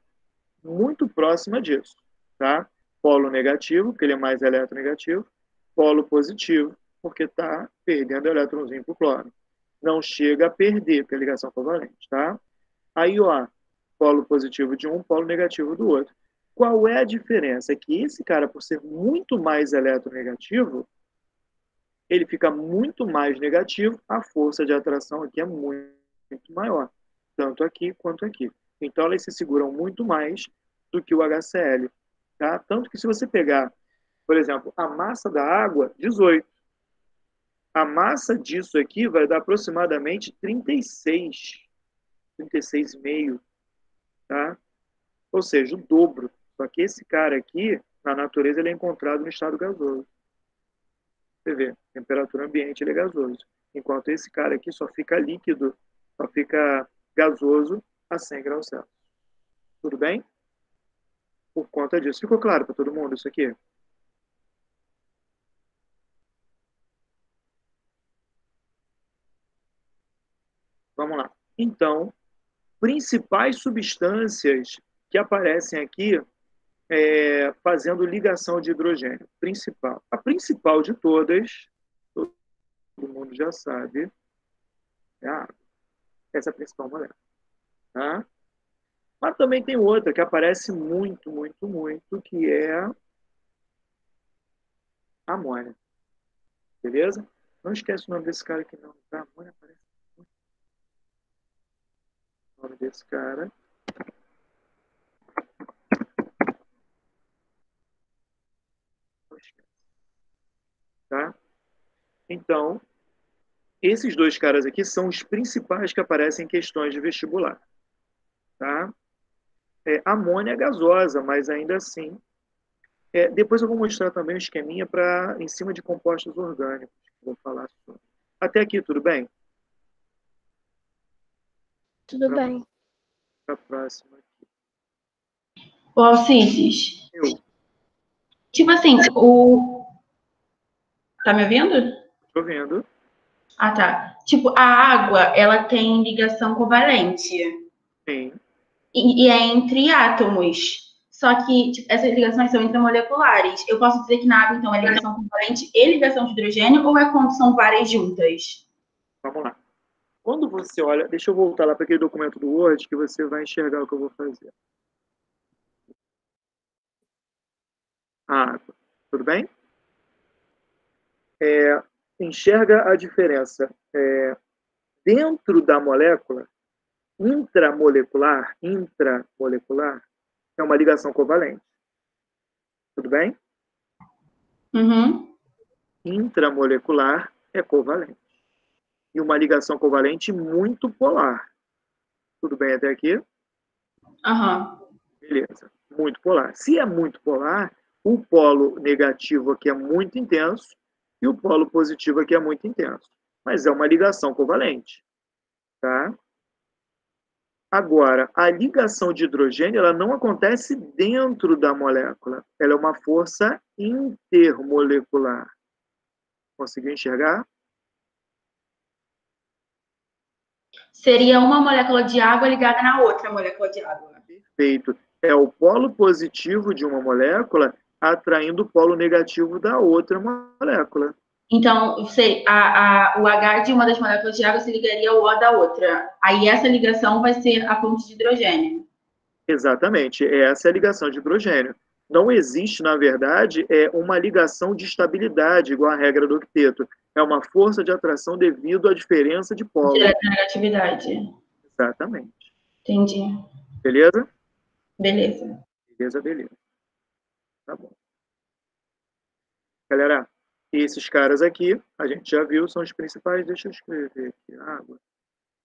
muito próxima disso, tá? Polo negativo, porque ele é mais eletronegativo, polo positivo, porque está perdendo elétronzinho para o cloro. Não chega a perder, porque é ligação covalente, tá? Aí, ó, polo positivo de um, polo negativo do outro. Qual é a diferença? É que esse cara, por ser muito mais eletronegativo, ele fica muito mais negativo, a força de atração aqui é muito maior, tanto aqui quanto aqui. Então, elas se seguram muito mais do que o HCl. Tá? Tanto que se você pegar, por exemplo, a massa da água, 18. A massa disso aqui vai dar aproximadamente 36, 36,5. Tá? Ou seja, o dobro. Só que esse cara aqui, na natureza, ele é encontrado no estado gasoso. Você vê, temperatura ambiente ele é gasoso. Enquanto esse cara aqui só fica líquido, só fica gasoso a 100 graus Celsius. Tudo bem? Por conta disso. Ficou claro para todo mundo isso aqui? Vamos lá. Então, principais substâncias que aparecem aqui fazendo ligação de hidrogênio. Principal. A principal de todas, todo mundo já sabe, é a água. Essa é a principal molécula. Tá? Mas também tem outra que aparece muito, muito, muito, que é a amônia. Beleza? Não esquece o nome desse cara aqui, não. Tá? A amônia aparece muito. O nome desse cara. Não esquece. Tá? Então, esses dois caras aqui são os principais que aparecem em questões de vestibular. Tá? Amônia é gasosa, mas ainda assim. Depois eu vou mostrar também um esqueminha em cima de compostos orgânicos. Vou falar sobre. Até aqui, tudo bem? Tudo bem. Para a próxima aqui. Ô, Alcides, Eu. tipo assim, Tá me ouvindo? Estou vendo. Ah, tá. Tipo, a água, ela tem ligação covalente. Sim. E é entre átomos. Só que tipo, essas ligações são intramoleculares. Eu posso dizer que na água, então, é ligação covalente e ligação de hidrogênio, ou é quando são várias juntas? Vamos lá. Quando você olha... Deixa eu voltar lá para aquele documento do Word que você vai enxergar o que eu vou fazer. A água. Tudo bem? Enxerga a diferença. Dentro da molécula, intramolecular, é uma ligação covalente. Tudo bem? Uhum. Intramolecular é covalente. E uma ligação covalente muito polar. Tudo bem até aqui? Aham. Beleza. Muito polar. Se é muito polar, o polo negativo aqui é muito intenso e o polo positivo aqui é muito intenso. Mas é uma ligação covalente. Tá? Agora, a ligação de hidrogênio ela não acontece dentro da molécula. Ela é uma força intermolecular. Conseguiu enxergar? Seria uma molécula de água ligada na outra molécula de água. Perfeito. É o polo positivo de uma molécula atraindo o polo negativo da outra molécula. Então, o H de uma das moléculas de água se ligaria ao O da outra. Aí essa ligação vai ser a fonte de hidrogênio. Exatamente, essa é a ligação de hidrogênio. Não existe, na verdade, uma ligação de estabilidade, igual a regra do octeto. É uma força de atração devido à diferença de polo. Direta negatividade. Exatamente. Entendi. Beleza? Beleza. Beleza. Tá bom. Galera, esses caras aqui, a gente já viu, são os principais. Deixa eu escrever aqui. Água.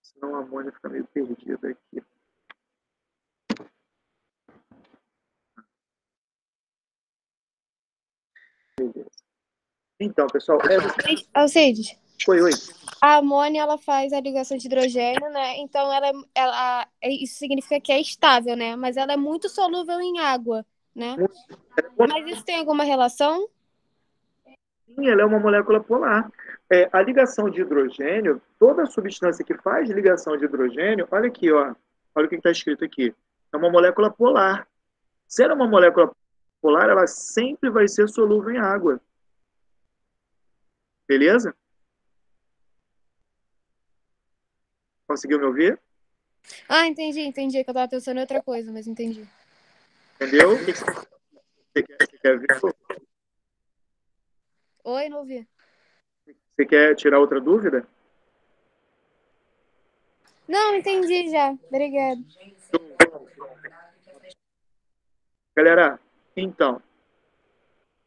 Senão a amônia fica meio perdida aqui. Beleza. Então, pessoal... Alcides, Oi. a amônia, ela faz a ligação de hidrogênio, né? Então, isso significa que é estável, né? Mas ela é muito solúvel em água, né? Mas isso tem alguma relação? Sim, ela é uma molécula polar. A ligação de hidrogênio, toda substância que faz ligação de hidrogênio, olha aqui, ó, olha o que está escrito aqui, é uma molécula polar. Se ela é uma molécula polar, ela sempre vai ser solúvel em água. Beleza? Conseguiu me ouvir? Ah, entendi. Que eu tava pensando em outra coisa, mas entendi. Entendeu? O que você quer ver? Oi, não ouvi. Você quer tirar outra dúvida? Não, entendi já. Obrigada. Galera, então,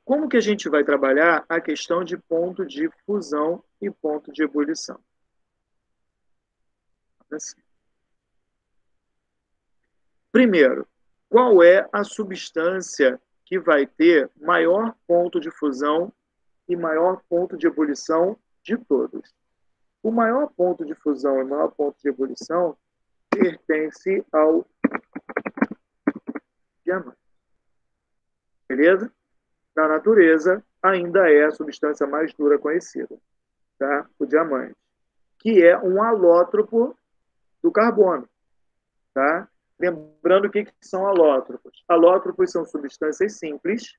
como que a gente vai trabalhar a questão de ponto de fusão e ponto de ebulição? Assim. Primeiro, qual é a substância que vai ter maior ponto de fusão e maior ponto de ebulição de todos? O maior ponto de fusão e maior ponto de ebulição pertence ao diamante. Beleza? Na natureza, ainda é a substância mais dura conhecida, tá? O diamante, que é um alótropo do carbono, tá? Lembrando o que são alótropos. Alótropos são substâncias simples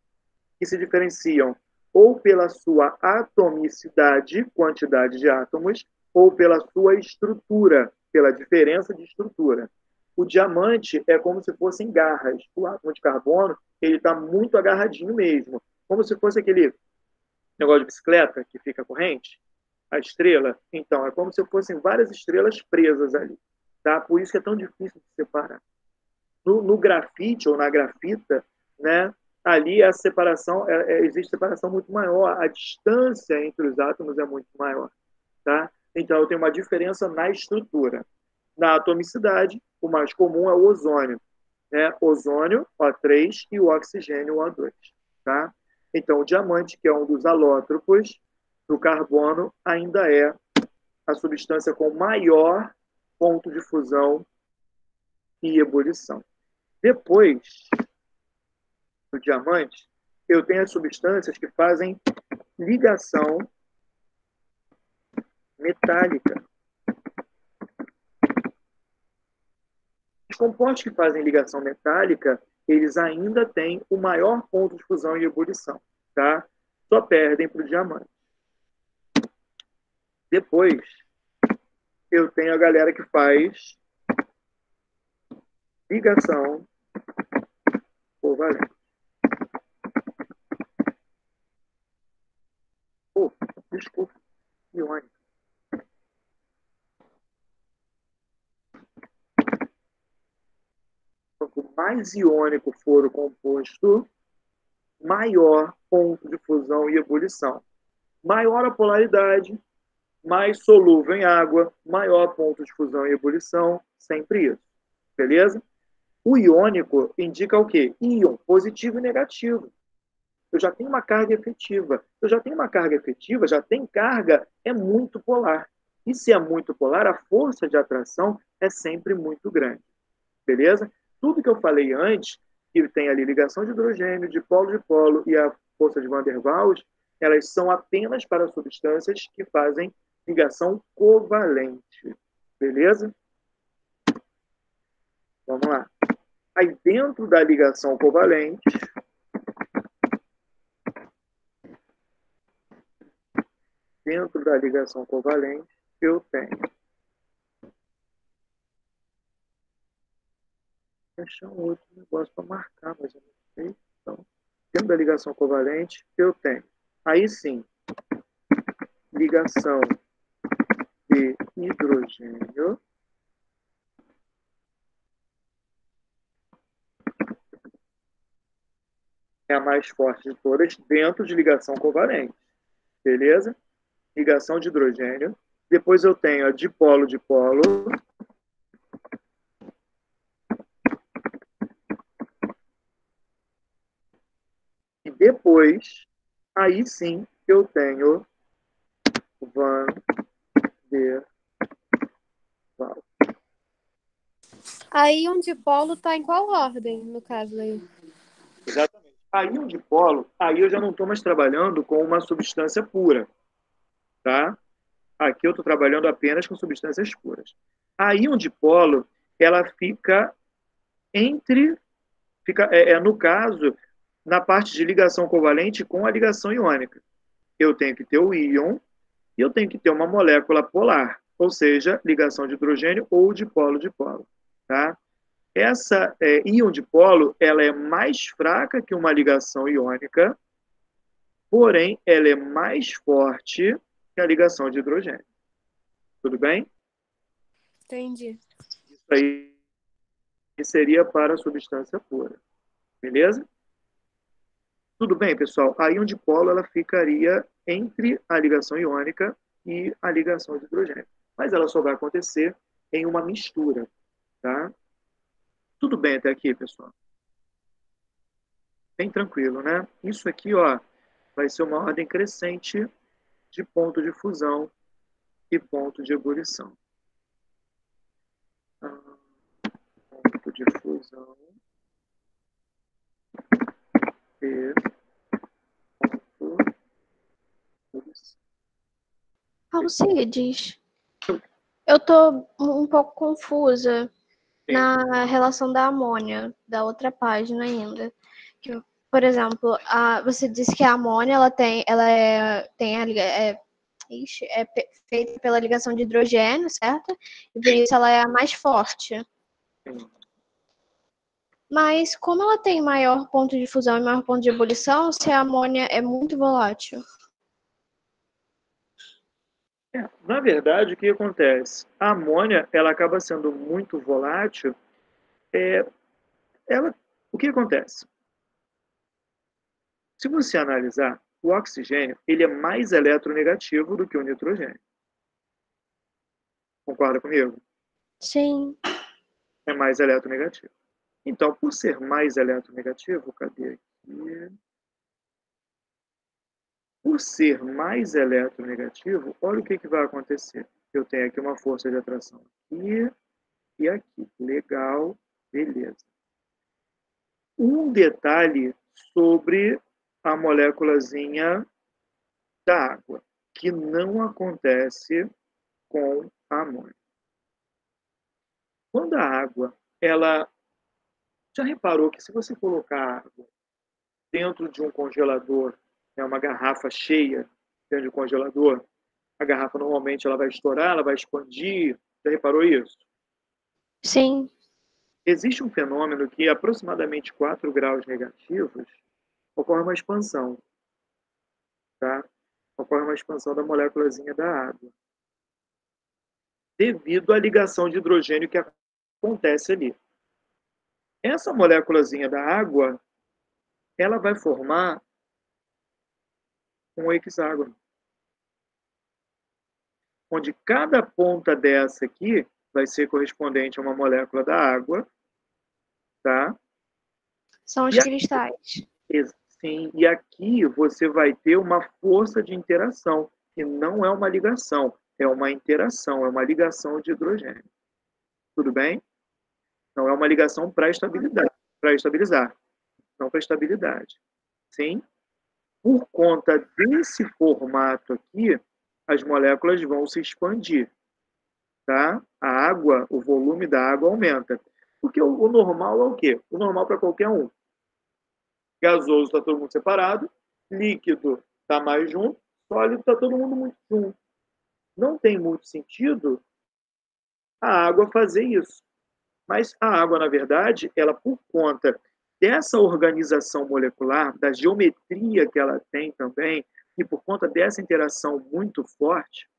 que se diferenciam ou pela sua atomicidade, quantidade de átomos, ou pela sua estrutura, pela diferença de estrutura. O diamante é como se fossem garras. O átomo de carbono, ele está muito agarradinho mesmo. Como se fosse aquele negócio de bicicleta que fica corrente, a estrela. Então, é como se fossem várias estrelas presas ali. Tá? Por isso que é tão difícil de separar. No grafite ou na grafita, né, ali a separação, existe separação muito maior, a distância entre os átomos é muito maior. Tá? Então, eu tenho uma diferença na estrutura. Na atomicidade, o mais comum é o ozônio. Né? Ozônio, O3, e o oxigênio, O2. Tá? Então, o diamante, que é um dos alótropos do carbono, ainda é a substância com maior ponto de fusão e ebulição. Depois do diamante, eu tenho as substâncias que fazem ligação metálica. Os compostos que fazem ligação metálica, eles ainda têm o maior ponto de fusão e ebulição, tá? Só perdem para o diamante. Depois, eu tenho a galera que faz ligação covalente. Desculpa, iônica. Quanto mais iônico for o composto, maior ponto de fusão e ebulição. Maior a polaridade, mais solúvel em água, maior ponto de fusão e ebulição, sempre isso. Beleza? O iônico indica o quê? Íon, positivo e negativo. Eu já tenho uma carga efetiva. Eu já tenho uma carga efetiva, já tem carga, é muito polar. E se é muito polar, a força de atração é sempre muito grande. Beleza? Tudo que eu falei antes, que tem ali ligação de hidrogênio, de polo e a força de Van der Waals, elas são apenas para substâncias que fazem ligação covalente. Beleza? Vamos lá. Aí, dentro da ligação covalente, dentro da ligação covalente, eu tenho. Vou achar um outro negócio para marcar, mas eu não sei. Então, dentro da ligação covalente, eu tenho. Aí sim, ligação de hidrogênio é a mais forte de todas dentro de ligação covalente. Beleza? Ligação de hidrogênio. Depois eu tenho a dipolo-dipolo. E depois, aí sim, eu tenho Van der Waals. Aí um dipolo tá em qual ordem, no caso aí? Exatamente. Aí um dipolo, aí eu já não estou mais trabalhando com uma substância pura, tá? Aqui eu estou trabalhando apenas com substâncias puras. Aí um dipolo, ela fica entre, no caso, na parte de ligação covalente com a ligação iônica. Eu tenho que ter o íon e eu tenho que ter uma molécula polar, ou seja, ligação de hidrogênio ou dipolo-dipolo, tá? Essa íon dipolo, ela é mais fraca que uma ligação iônica, porém, ela é mais forte que a ligação de hidrogênio. Tudo bem? Entendi. Isso aí seria para a substância pura. Beleza? Tudo bem, pessoal? A íon dipolo, ela ficaria entre a ligação iônica e a ligação de hidrogênio. Mas ela só vai acontecer em uma mistura, tá? Tudo bem até aqui, pessoal? Bem tranquilo, né? Isso aqui, ó, vai ser uma ordem crescente de ponto de fusão e ponto de ebulição. Ponto de fusão e ponto de ebulição. Alcides, eu tô um pouco confusa Sim. na relação da amônia, da outra página ainda. Que, por exemplo, você disse que a amônia é feita pela ligação de hidrogênio, certo? E por isso ela é a mais forte. Sim. Mas como ela tem maior ponto de fusão e maior ponto de ebulição, se a amônia é muito volátil? Na verdade, o que acontece? A amônia, ela acaba sendo muito volátil. O que acontece? Se você analisar, o oxigênio, ele é mais eletronegativo do que o nitrogênio. Concorda comigo? Sim. É mais eletronegativo. Então, por ser mais eletronegativo, cadê aqui? Por ser mais eletronegativo, olha o que vai acontecer. Eu tenho aqui uma força de atração aqui e aqui. Legal, beleza. Um detalhe sobre a moléculazinha da água, que não acontece com a amônia. Quando a água, ela... Já reparou que se você colocar água dentro de um congelador, uma garrafa cheia dentro de um congelador, a garrafa normalmente ela vai estourar, ela vai expandir. Já reparou isso? Sim. Existe um fenômeno que, a aproximadamente 4 graus negativos, ocorre uma expansão. Tá? Ocorre uma expansão da moléculazinha da água. Devido à ligação de hidrogênio que acontece ali. Essa moléculazinha da água, ela vai formar um hexágono. Onde cada ponta dessa aqui vai ser correspondente a uma molécula da água, tá? São os cristais. Sim, e aqui você vai ter uma força de interação, que não é uma ligação, é uma interação, é uma ligação de hidrogênio. Tudo bem? Não é uma ligação para estabilizar, não para estabilidade. Sim? Por conta desse formato aqui, as moléculas vão se expandir. Tá? A água, o volume da água aumenta. Porque o normal é o quê? O normal para qualquer um. Gasoso está todo mundo separado, líquido está mais junto, sólido, está todo mundo muito junto. Não tem muito sentido a água fazer isso. Mas a água, na verdade, ela, por conta dessa organização molecular, da geometria que ela tem também, e por conta dessa interação muito forte,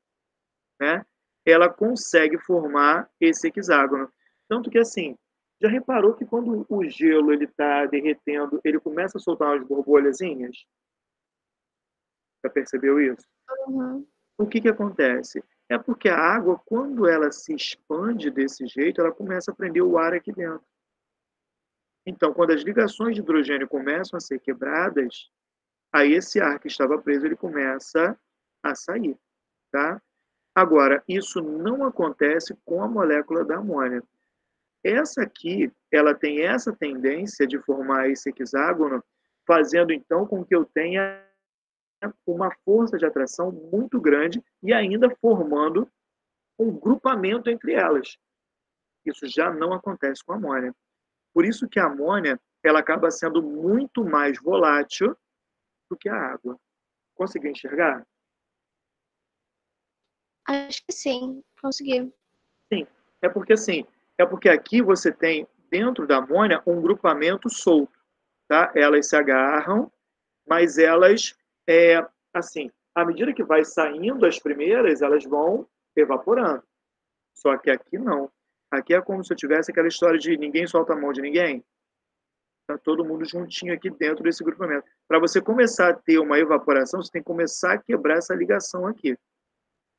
né, ela consegue formar esse hexágono. Tanto que, assim, já reparou que quando o gelo está derretendo, ele começa a soltar umas borbolhazinhas? Já percebeu isso? Uhum. O que acontece? É porque a água, quando ela se expande desse jeito, ela começa a prender o ar aqui dentro. Então, quando as ligações de hidrogênio começam a ser quebradas, aí esse ar que estava preso, ele começa a sair, tá? Agora, isso não acontece com a molécula da amônia. Essa aqui, ela tem essa tendência de formar esse hexágono, fazendo então com que eu tenha uma força de atração muito grande e ainda formando um grupamento entre elas. Isso já não acontece com a amônia. Por isso que a amônia, ela acaba sendo muito mais volátil do que a água. Conseguiu enxergar? Acho que sim, consegui. Sim. É porque aqui você tem dentro da amônia um grupamento solto, tá? Elas se agarram, mas elas assim, à medida que vai saindo as primeiras, elas vão evaporando. Só que aqui não. Aqui é como se eu tivesse aquela história de ninguém solta a mão de ninguém. Está todo mundo juntinho aqui dentro desse grupamento. Para você começar a ter uma evaporação, você tem que começar a quebrar essa ligação aqui.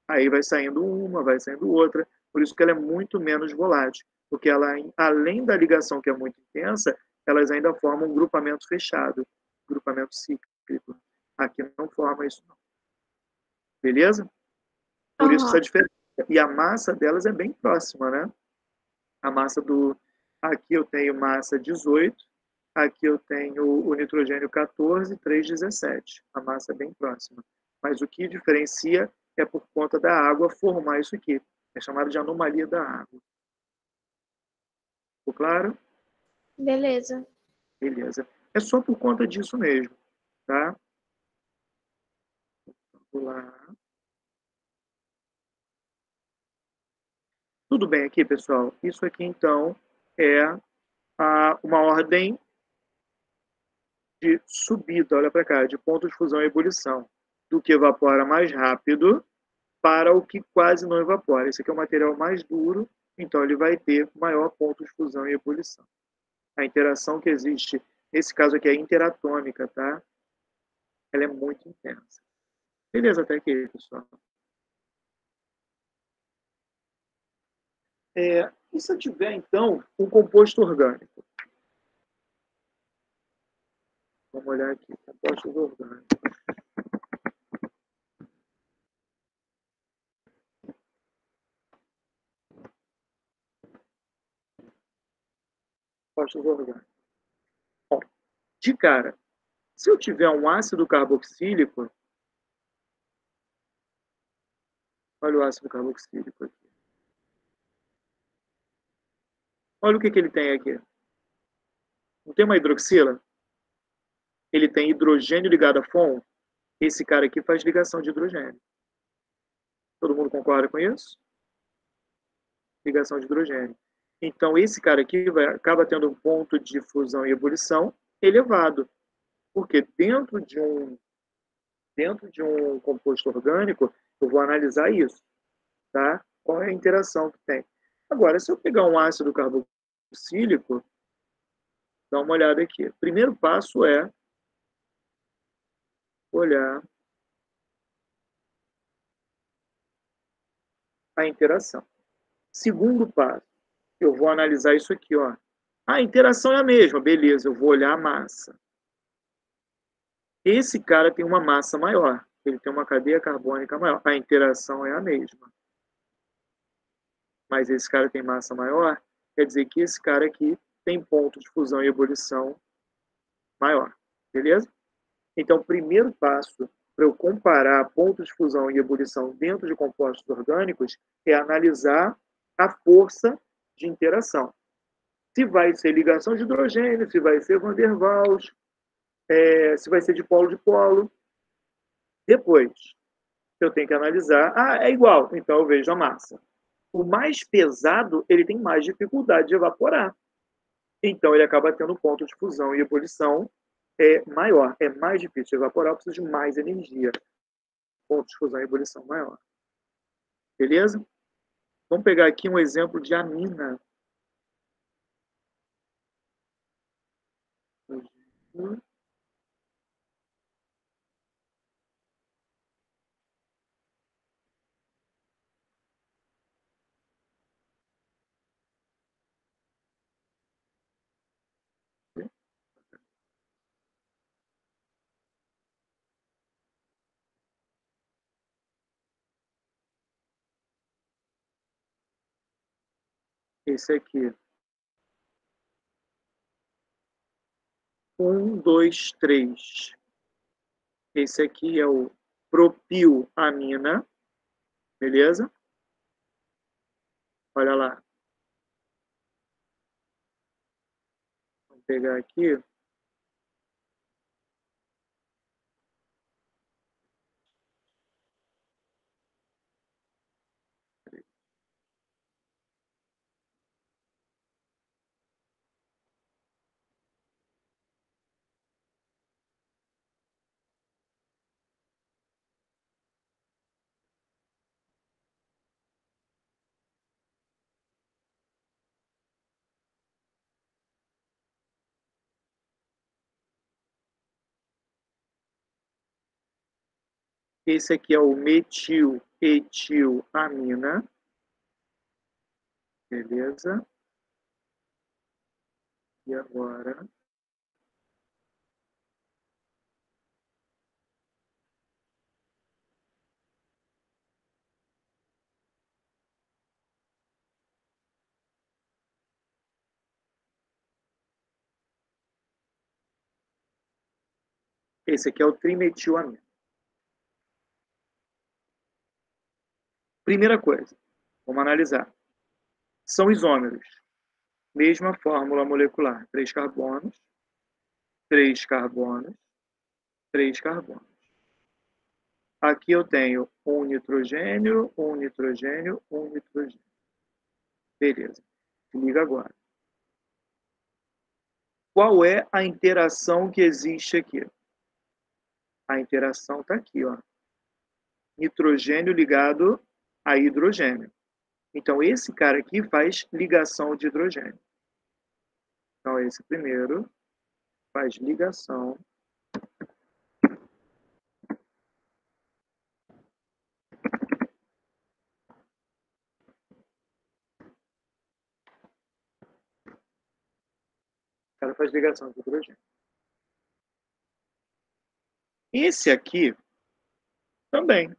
Aí vai saindo uma, vai saindo outra. Por isso que ela é muito menos volátil. Porque ela, além da ligação que é muito intensa, elas ainda formam um grupamento fechado, grupamento cíclico. Aqui não forma isso, não. Beleza? Por isso essa diferença. E a massa delas é bem próxima, né? A massa do... Aqui eu tenho massa 18, aqui eu tenho o nitrogênio 14, 3, 17. A massa é bem próxima. Mas o que diferencia é por conta da água formar isso aqui. É chamado de anomalia da água. Ficou claro? Beleza. Beleza. É só por conta disso mesmo, tá? Vamos lá. Tudo bem aqui, pessoal? Isso aqui, então, é uma ordem de subida, olha para cá, de ponto de fusão e ebulição, do que evapora mais rápido para o que quase não evapora. Esse aqui é o material mais duro, então ele vai ter maior ponto de fusão e ebulição. A interação que existe, nesse caso aqui é interatômica, tá? Ela é muito intensa. Beleza até aqui, pessoal. E se eu tiver, então, um composto orgânico? Vamos olhar aqui, compostos orgânicos. Compostos orgânicos. Bom, de cara, se eu tiver um ácido carboxílico, olha o ácido carboxílico aqui. Olha o que ele tem aqui. Não tem uma hidroxila? Ele tem hidrogênio ligado a FON. Esse cara aqui faz ligação de hidrogênio. Todo mundo concorda com isso? Ligação de hidrogênio. Então, esse cara aqui acaba tendo um ponto de fusão e ebulição elevado. Porque dentro de um composto orgânico, eu vou analisar isso. Tá? Qual é a interação que tem. Agora, se eu pegar um ácido carboxílico, dá uma olhada aqui. O primeiro passo é olhar a interação. Segundo passo, eu vou analisar isso aqui, ó. A interação é a mesma, beleza, eu vou olhar a massa. Esse cara tem uma massa maior, ele tem uma cadeia carbônica maior. A interação é a mesma. Mas esse cara tem massa maior, quer dizer que esse cara aqui tem ponto de fusão e ebulição maior, beleza? Então, o primeiro passo para eu comparar pontos de fusão e ebulição dentro de compostos orgânicos é analisar a força de interação. Se vai ser ligação de hidrogênio, se vai ser Van der Waals, se vai ser de polo. Depois, eu tenho que analisar. Ah, é igual, então eu vejo a massa. O mais pesado, ele tem mais dificuldade de evaporar. Então, ele acaba tendo ponto de fusão e ebulição maior. É mais difícil de evaporar, eu preciso de mais energia. Ponto de fusão e ebulição maior. Beleza? Vamos pegar aqui um exemplo de amina. Esse aqui. 1, 2, 3. Esse aqui é o propilamina. Beleza? Olha lá. Vamos pegar aqui. Esse aqui é o metiletilamina. Beleza? E agora? Esse aqui é o trimetilamina. Primeira coisa, vamos analisar. São isômeros. Mesma fórmula molecular. 3 carbonos, 3 carbonos, 3 carbonos. Aqui eu tenho um nitrogênio, um nitrogênio, um nitrogênio. Beleza. Se liga agora. Qual é a interação que existe aqui? A interação está aqui, ó. Nitrogênio ligado a hidrogênio. Então, esse cara aqui faz ligação de hidrogênio. Então, esse primeiro faz ligação . O cara faz ligação de hidrogênio. Esse aqui também.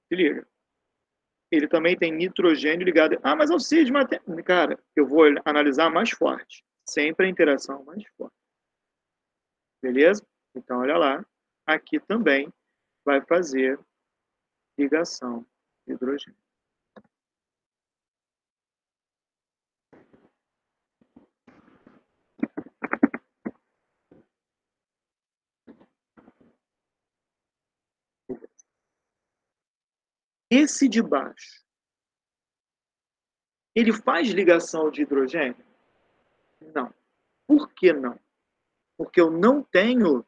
Se liga. Ele também tem nitrogênio ligado. Ah, mas é o cisma. Cara, eu vou analisar mais forte. Sempre a interação mais forte. Beleza? Então, olha lá. Aqui também vai fazer ligação de hidrogênio. Esse de baixo, ele faz ligação de hidrogênio? Não. Por que não? Porque eu não tenho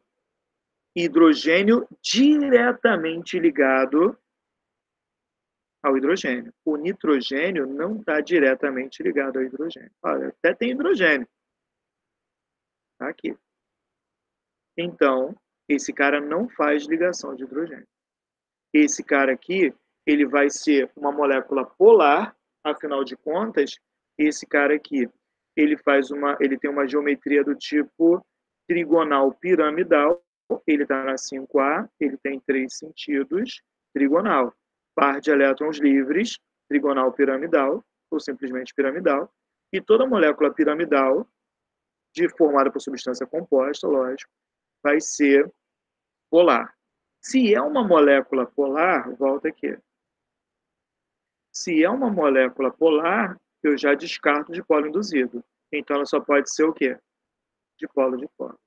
hidrogênio diretamente ligado ao hidrogênio. O nitrogênio não está diretamente ligado ao hidrogênio. Olha, até tem hidrogênio. Está aqui. Então, esse cara não faz ligação de hidrogênio. Esse cara aqui, ele vai ser uma molécula polar, afinal de contas, esse cara aqui, ele tem uma geometria do tipo trigonal piramidal, ele está na 5A, ele tem 3 sentidos, trigonal. Par de elétrons livres, trigonal piramidal, ou simplesmente piramidal, e toda molécula piramidal, formada por substância composta, lógico, vai ser polar. Se é uma molécula polar, volta aqui. Se é uma molécula polar, eu já descarto dipolo induzido. Então, ela só pode ser o quê? Dipolo de polo.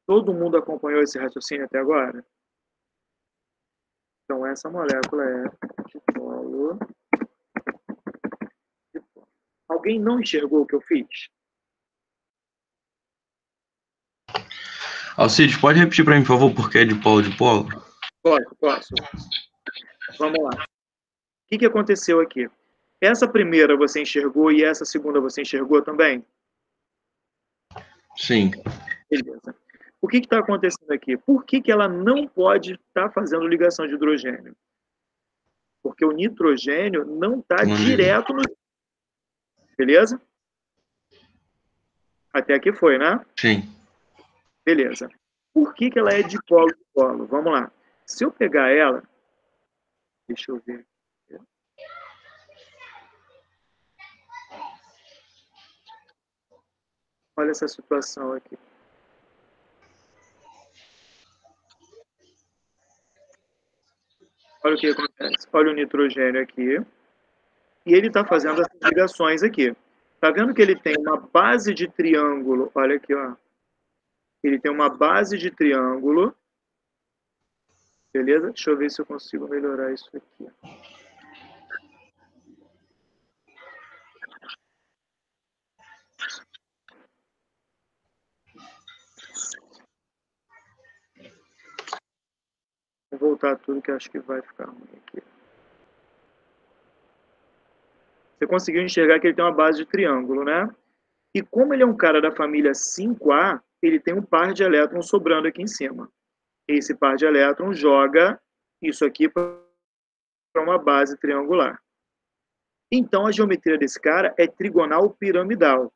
Todo mundo acompanhou esse raciocínio até agora? Então, essa molécula é dipolo. Alguém não enxergou o que eu fiz? Alcides, pode repetir para mim, por favor, por que é dipolo? Posso. Vamos lá. O que aconteceu aqui? Essa primeira você enxergou e essa segunda você enxergou também? Sim. Beleza. O que está acontecendo aqui? Por que ela não pode estar fazendo ligação de hidrogênio? Porque o nitrogênio não está direto no... Beleza? Até aqui foi, né? Sim. Beleza. Por que ela é dipolo-dipolo? Vamos lá. Se eu pegar ela... Deixa eu ver. Olha essa situação aqui. Olha o que acontece. Olha o nitrogênio aqui. E ele está fazendo essas ligações aqui. Está vendo que ele tem uma base de triângulo? Olha aqui, ó. Ele tem uma base de triângulo. Beleza? Deixa eu ver se eu consigo melhorar isso aqui. Vou voltar tudo que eu acho que vai ficar ruim aqui. Você conseguiu enxergar que ele tem uma base de triângulo, né? E como ele é um cara da família 5A, ele tem um par de elétrons sobrando aqui em cima. Esse par de elétrons joga isso aqui para uma base triangular. Então, a geometria desse cara é trigonal piramidal.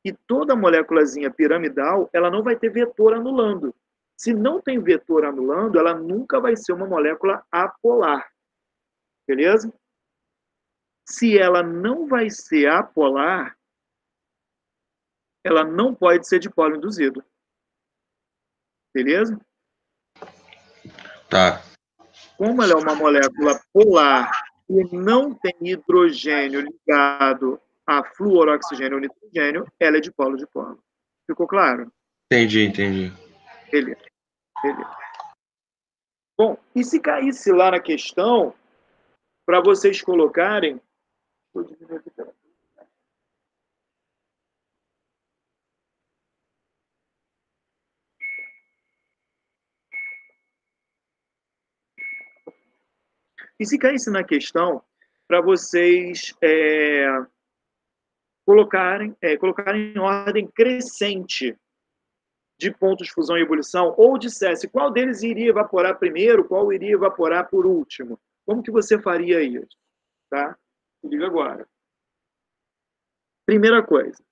E toda moléculazinha piramidal, ela não vai ter vetor anulando. Se não tem vetor anulando, ela nunca vai ser uma molécula apolar. Beleza? Se ela não vai ser apolar, ela não pode ser dipolo induzido. Beleza? Tá. Como ela é uma molécula polar e não tem hidrogênio ligado a fluoroxigênio ou nitrogênio, ela é dipolo-dipolo. Ficou claro? Entendi. Beleza. Bom, e se caísse lá na questão, para vocês colocarem... E se caísse na questão, para vocês colocarem em ordem crescente de pontos de fusão e ebulição, ou dissesse qual deles iria evaporar primeiro, qual iria evaporar por último. Como que você faria isso? Tá? Se liga agora. Primeira coisa.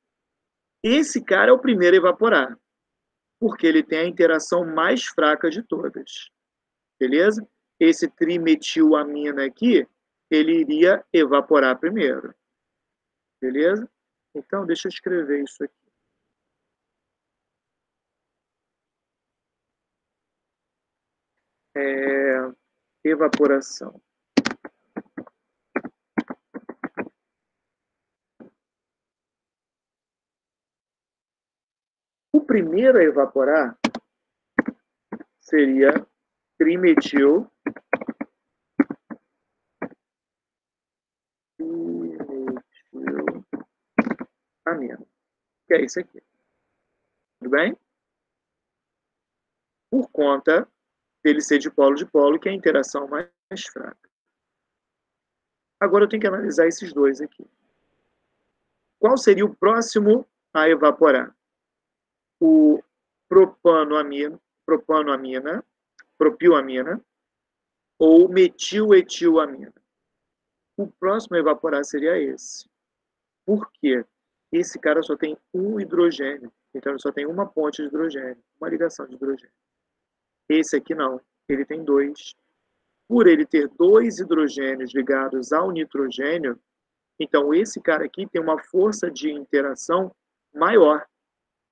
Esse cara é o primeiro a evaporar, porque ele tem a interação mais fraca de todas. Beleza? Esse trimetilamina aqui, ele iria evaporar primeiro. Beleza? Então, deixa eu escrever isso aqui. Evaporação. O primeiro a evaporar seria trimetilamina. Que é isso aqui. Tudo bem? Por conta dele ser dipolo-dipolo, que é a interação mais fraca. Agora eu tenho que analisar esses dois aqui. Qual seria o próximo a evaporar? O propanoamina, propilamina ou metiletilamina. O próximo a evaporar seria esse. Por quê? Esse cara só tem um hidrogênio, então ele só tem uma ponte de hidrogênio, uma ligação de hidrogênio. Esse aqui não, ele tem dois. Por ele ter dois hidrogênios ligados ao nitrogênio, então esse cara aqui tem uma força de interação maior.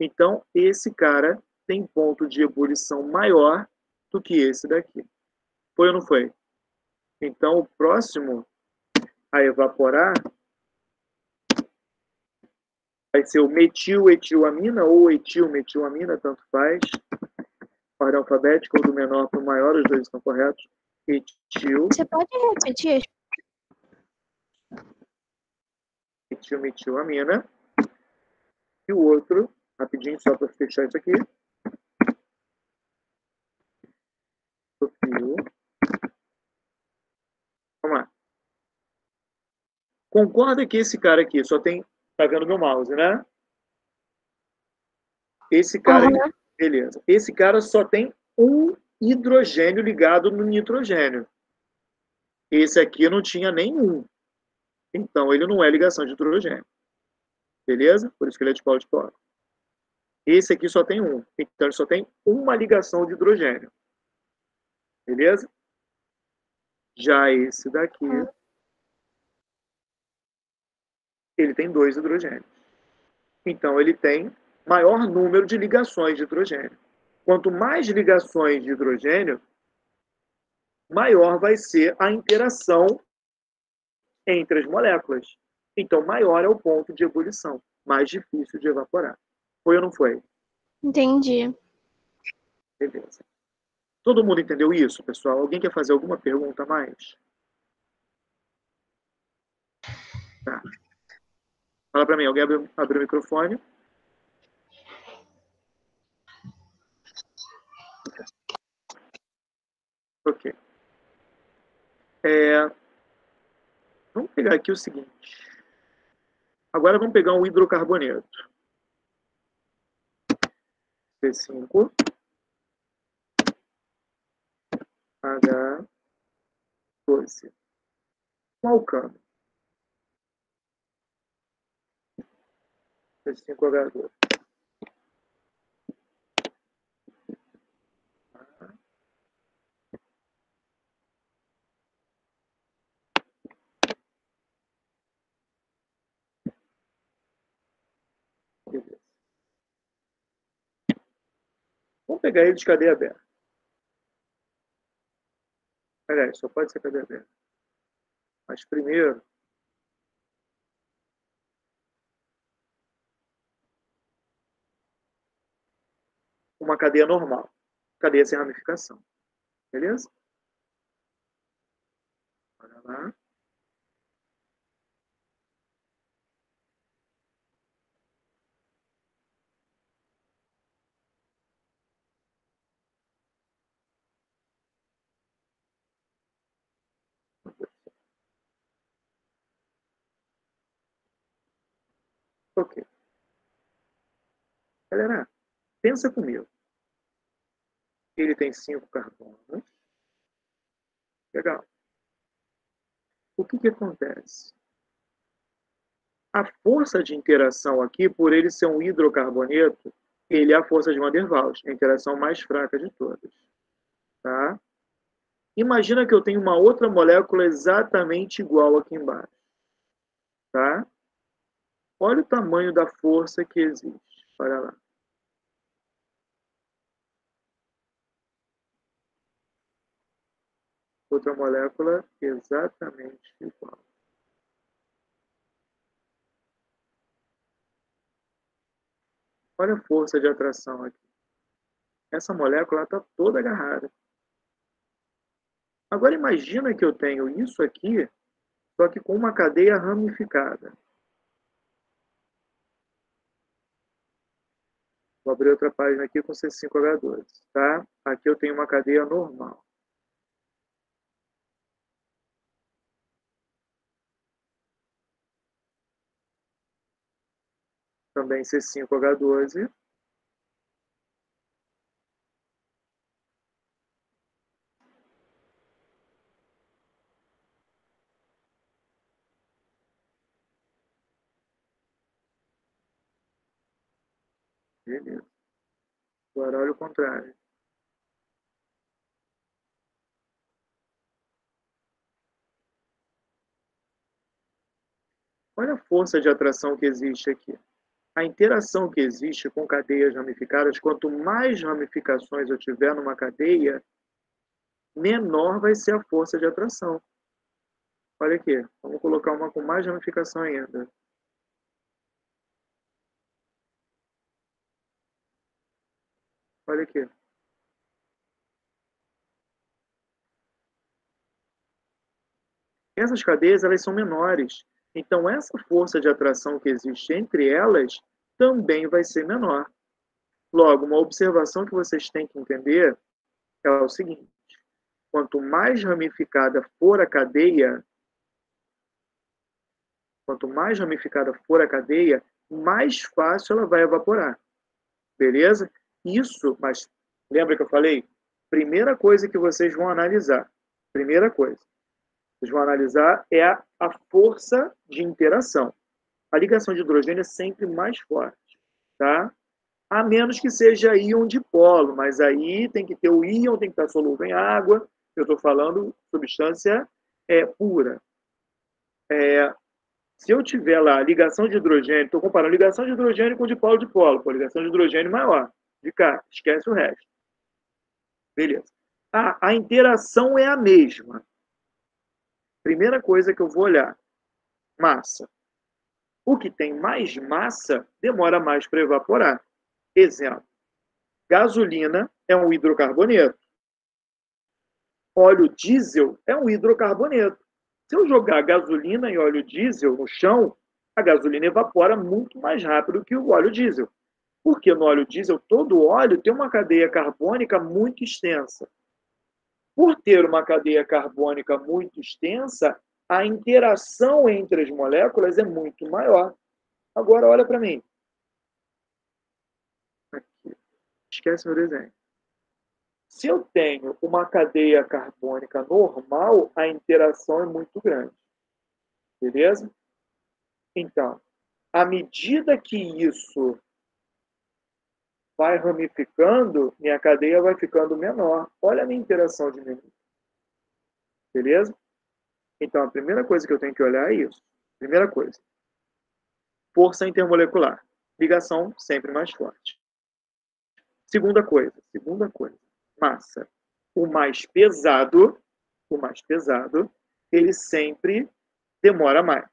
Então esse cara tem ponto de ebulição maior do que esse daqui. Foi ou não foi? Então o próximo a evaporar vai ser o metiletilamina ou etilmetilamina, tanto faz. Ordem alfabética ou do menor para o maior, os dois estão corretos. Etil, Você pode repetir? metilmetilamina. E o outro, rapidinho, só para fechar isso aqui. Sofio. Vamos lá. Concorda que esse cara aqui só tem... Tá vendo meu mouse, né? Esse cara Aham. aqui, beleza. Esse cara só tem um hidrogênio ligado no nitrogênio. Esse aqui não tinha nenhum. Então, ele não é ligação de hidrogênio. Beleza? Por isso que ele é de polo de polo. Esse aqui só tem um. Então, ele só tem uma ligação de hidrogênio. Beleza? Já esse daqui, ele tem 2 hidrogênios. Então, ele tem maior número de ligações de hidrogênio. Quanto mais ligações de hidrogênio, maior vai ser a interação entre as moléculas. Então, maior é o ponto de ebulição, mais difícil de evaporar. Foi ou não foi? Entendi. Beleza. Todo mundo entendeu isso, pessoal? Alguém quer fazer alguma pergunta a mais? Tá. Fala para mim, alguém abriu o microfone? Ok. Vamos pegar aqui o seguinte. Agora vamos pegar um hidrocarboneto. C5, H12. Um alcano. C5H12. Beleza. Vamos pegar ele de cadeia aberta. Aliás, só pode ser cadeia aberta. Mas primeiro, uma cadeia normal. Cadeia sem ramificação. Beleza? Olha lá. Ok. Galera, pensa comigo. Ele tem 5 carbonos. Legal. O que acontece? A força de interação aqui, por ele ser um hidrocarboneto, ele é a força de Van der Waals, a interação mais fraca de todas. Tá? Imagina que eu tenho uma outra molécula exatamente igual aqui embaixo. Tá? Olha o tamanho da força que existe. Olha lá. Outra molécula exatamente igual. Olha a força de atração aqui. Essa molécula está toda agarrada. Agora imagina que eu tenho isso aqui, só que com uma cadeia ramificada. Vou abrir outra página aqui com C5H12, tá? Aqui eu tenho uma cadeia normal. Também C5H12. Beleza. Agora olha o contrário. Olha a força de atração que existe aqui. A interação que existe com cadeias ramificadas, quanto mais ramificações eu tiver numa cadeia, menor vai ser a força de atração. Olha aqui, vamos colocar uma com mais ramificação ainda. Olha aqui. essas cadeias elas são menores. Então, essa força de atração que existe entre elas também vai ser menor. Logo, uma observação que vocês têm que entender é o seguinte: quanto mais ramificada for a cadeia, mais fácil ela vai evaporar. Beleza? Isso, mas lembra que eu falei? Primeira coisa que vocês vão analisar. Primeira coisa. Vocês vão analisar é a força de interação. A ligação de hidrogênio é sempre mais forte, tá? A menos que seja íon dipolo, mas aí tem que ter o íon, tem que estar solúvel em água. Eu estou falando substância pura. Se eu tiver lá ligação de hidrogênio, estou comparando ligação de hidrogênio com dipolo-dipolo, ligação de hidrogênio maior, de cá, esquece o resto. Beleza. A interação é a mesma. Primeira coisa que eu vou olhar, massa. O que tem mais massa demora mais para evaporar. Exemplo, gasolina é um hidrocarboneto. Óleo diesel é um hidrocarboneto. Se eu jogar gasolina e óleo diesel no chão, a gasolina evapora muito mais rápido que o óleo diesel. Porque no óleo diesel, todo óleo tem uma cadeia carbônica muito extensa. Por ter uma cadeia carbônica muito extensa, a interação entre as moléculas é muito maior. Agora, olha para mim. Aqui. Esquece meu desenho. Se eu tenho uma cadeia carbônica normal, a interação é muito grande. Beleza? Então, à medida que isso vai ramificando, minha cadeia vai ficando menor. Olha a minha interação diminuindo. Beleza? Então, a primeira coisa que eu tenho que olhar é isso. Primeira coisa. Força intermolecular. Ligação sempre mais forte. Segunda coisa. Massa. O mais pesado, ele sempre demora mais.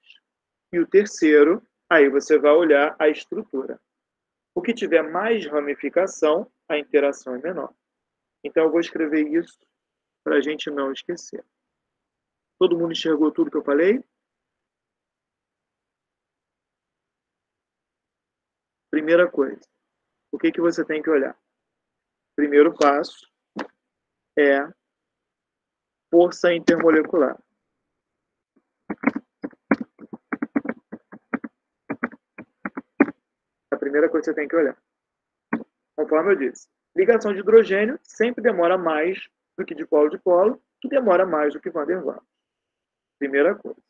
E o terceiro, aí você vai olhar a estrutura. O que tiver mais ramificação, a interação é menor. Então, eu vou escrever isso para a gente não esquecer. Todo mundo enxergou tudo que eu falei? Primeira coisa. O que você tem que olhar? Primeiro passo é força intermolecular. A primeira coisa que você tem que olhar. Conforme eu disse, ligação de hidrogênio sempre demora mais do que dipolo-dipolo, que demora mais do que Van der Waals. Primeira coisa.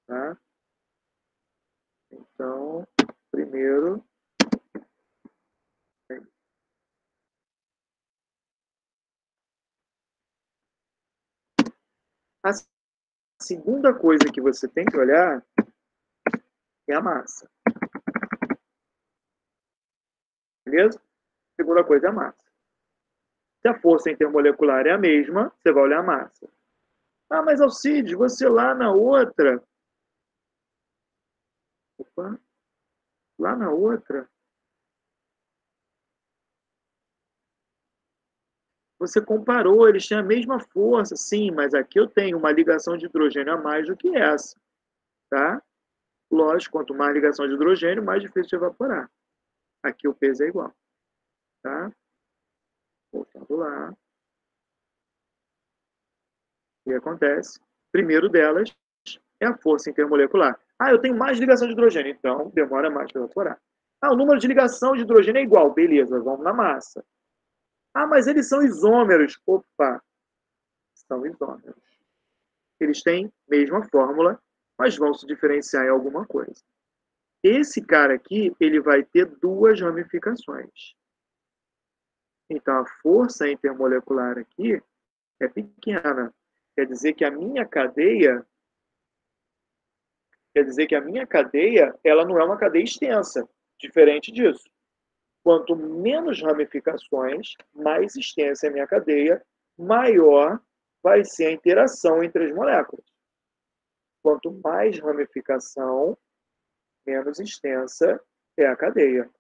Tá? Então, primeiro... A segunda coisa que você tem que olhar é a massa. Beleza? Segunda coisa é a massa. Se a força intermolecular é a mesma, você vai olhar a massa. Ah, mas Alcides, você lá na outra... Opa. Lá na outra... Você comparou, eles têm a mesma força. Sim, mas aqui eu tenho uma ligação de hidrogênio a mais do que essa. Tá? Lógico, quanto mais ligação de hidrogênio, mais difícil de evaporar. Aqui o peso é igual. Tá? Voltando lá. O que acontece? Primeiro delas é a força intermolecular. Ah, eu tenho mais ligação de hidrogênio, então demora mais para evaporar. Ah, o número de ligação de hidrogênio é igual. Beleza, vamos na massa. Ah, mas eles são isômeros. Opa, são isômeros. Eles têm mesma fórmula, mas vão se diferenciar em alguma coisa. Esse cara aqui, ele vai ter duas ramificações. Então, a força intermolecular aqui é pequena. Quer dizer que a minha cadeia, ela não é uma cadeia extensa, diferente disso. Quanto menos ramificações, mais extensa é a minha cadeia, maior vai ser a interação entre as moléculas. Quanto mais ramificação, menos extensa é a cadeia.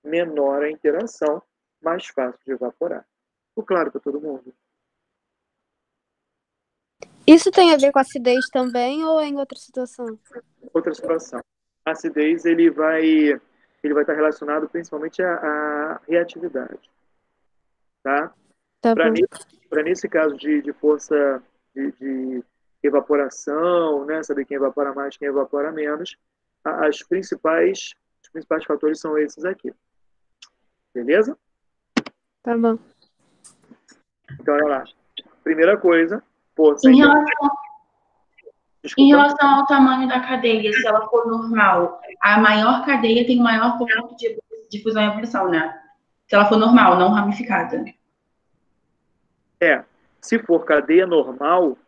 Menor a interação, mais fácil de evaporar. Ficou claro para todo mundo? Isso tem a ver com acidez também ou é em outra situação? Outra situação. A acidez, ele vai estar relacionado principalmente à reatividade, tá? Tá bom. Para nesse caso de força de evaporação, né? Saber quem evapora mais, quem evapora menos, os principais fatores são esses aqui. Beleza? Tá bom. Então, olha lá. Primeira coisa, força Em entre... relação, em relação ao tamanho da cadeia, se ela for normal, a maior cadeia tem o maior ponto de fusão e ebulição, né? Se ela for normal, não ramificada. Se for cadeia normal,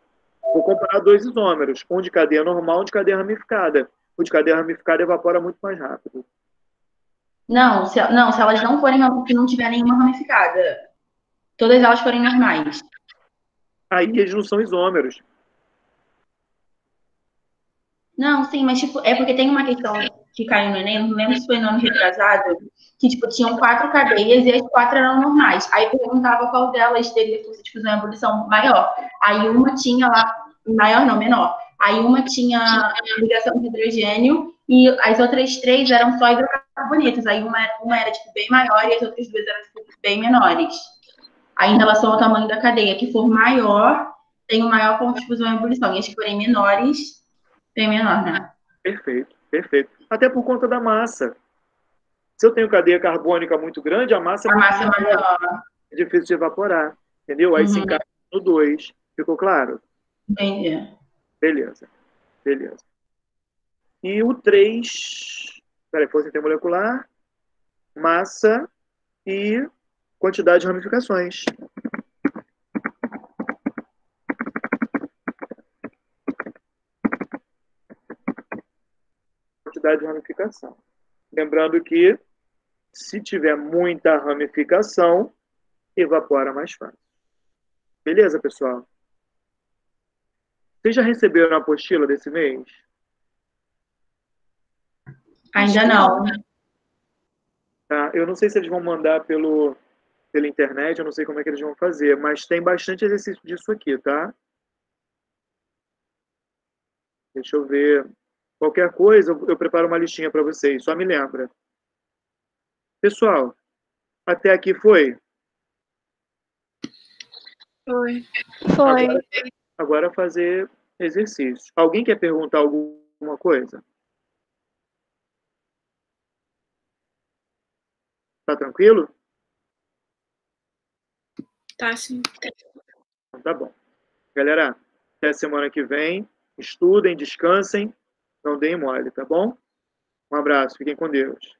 vou comparar dois isômeros, um de cadeia normal e um de cadeia ramificada. O de cadeia ramificada evapora muito mais rápido. Não, se elas não forem, se não tiver nenhuma ramificada. Todas elas forem normais. Aí eles não são isômeros. Não, sim, mas tipo, é porque tem uma questão que caiu no Enem, eu não lembro se foi no ano retrasado, que tipo, tinham 4 cadeias e as 4 eram normais. Aí perguntava qual delas teria força de fusão e ebulição maior. Aí uma tinha lá, maior não, menor. Aí uma tinha ligação de hidrogênio e as outras 3 eram só hidrocarbonetos. Aí uma era tipo, bem maior e as outras 2 eram tipo, bem menores. Aí em relação ao tamanho da cadeia, que for maior, tem o maior ponto de fusão e ebulição. E as que forem menores, tem menor, né? Perfeito, perfeito. Até por conta da massa. Se eu tenho cadeia carbônica muito grande, a massa A massa é maior. é difícil de evaporar. Entendeu? Aí se encaixa no 2. Ficou claro? Entendi. Beleza. Beleza. E o 3... Peraí, força intermolecular, massa e quantidade de ramificações. Quantidade de ramificação. Lembrando que se tiver muita ramificação, evapora mais fácil. Beleza, pessoal? Vocês já receberam a apostila desse mês? Ainda não. Tá? Eu não sei se eles vão mandar pela internet, eu não sei como é que eles vão fazer, mas tem bastante exercício disso aqui, tá? Deixa eu ver. Qualquer coisa, eu preparo uma listinha para vocês, só me lembra. Pessoal, até aqui foi? Foi. Agora fazer exercício. Alguém quer perguntar alguma coisa? Tá tranquilo? Tá, sim. Então tá bom. Galera, até semana que vem. Estudem, descansem, não deem mole, tá bom? Um abraço, fiquem com Deus.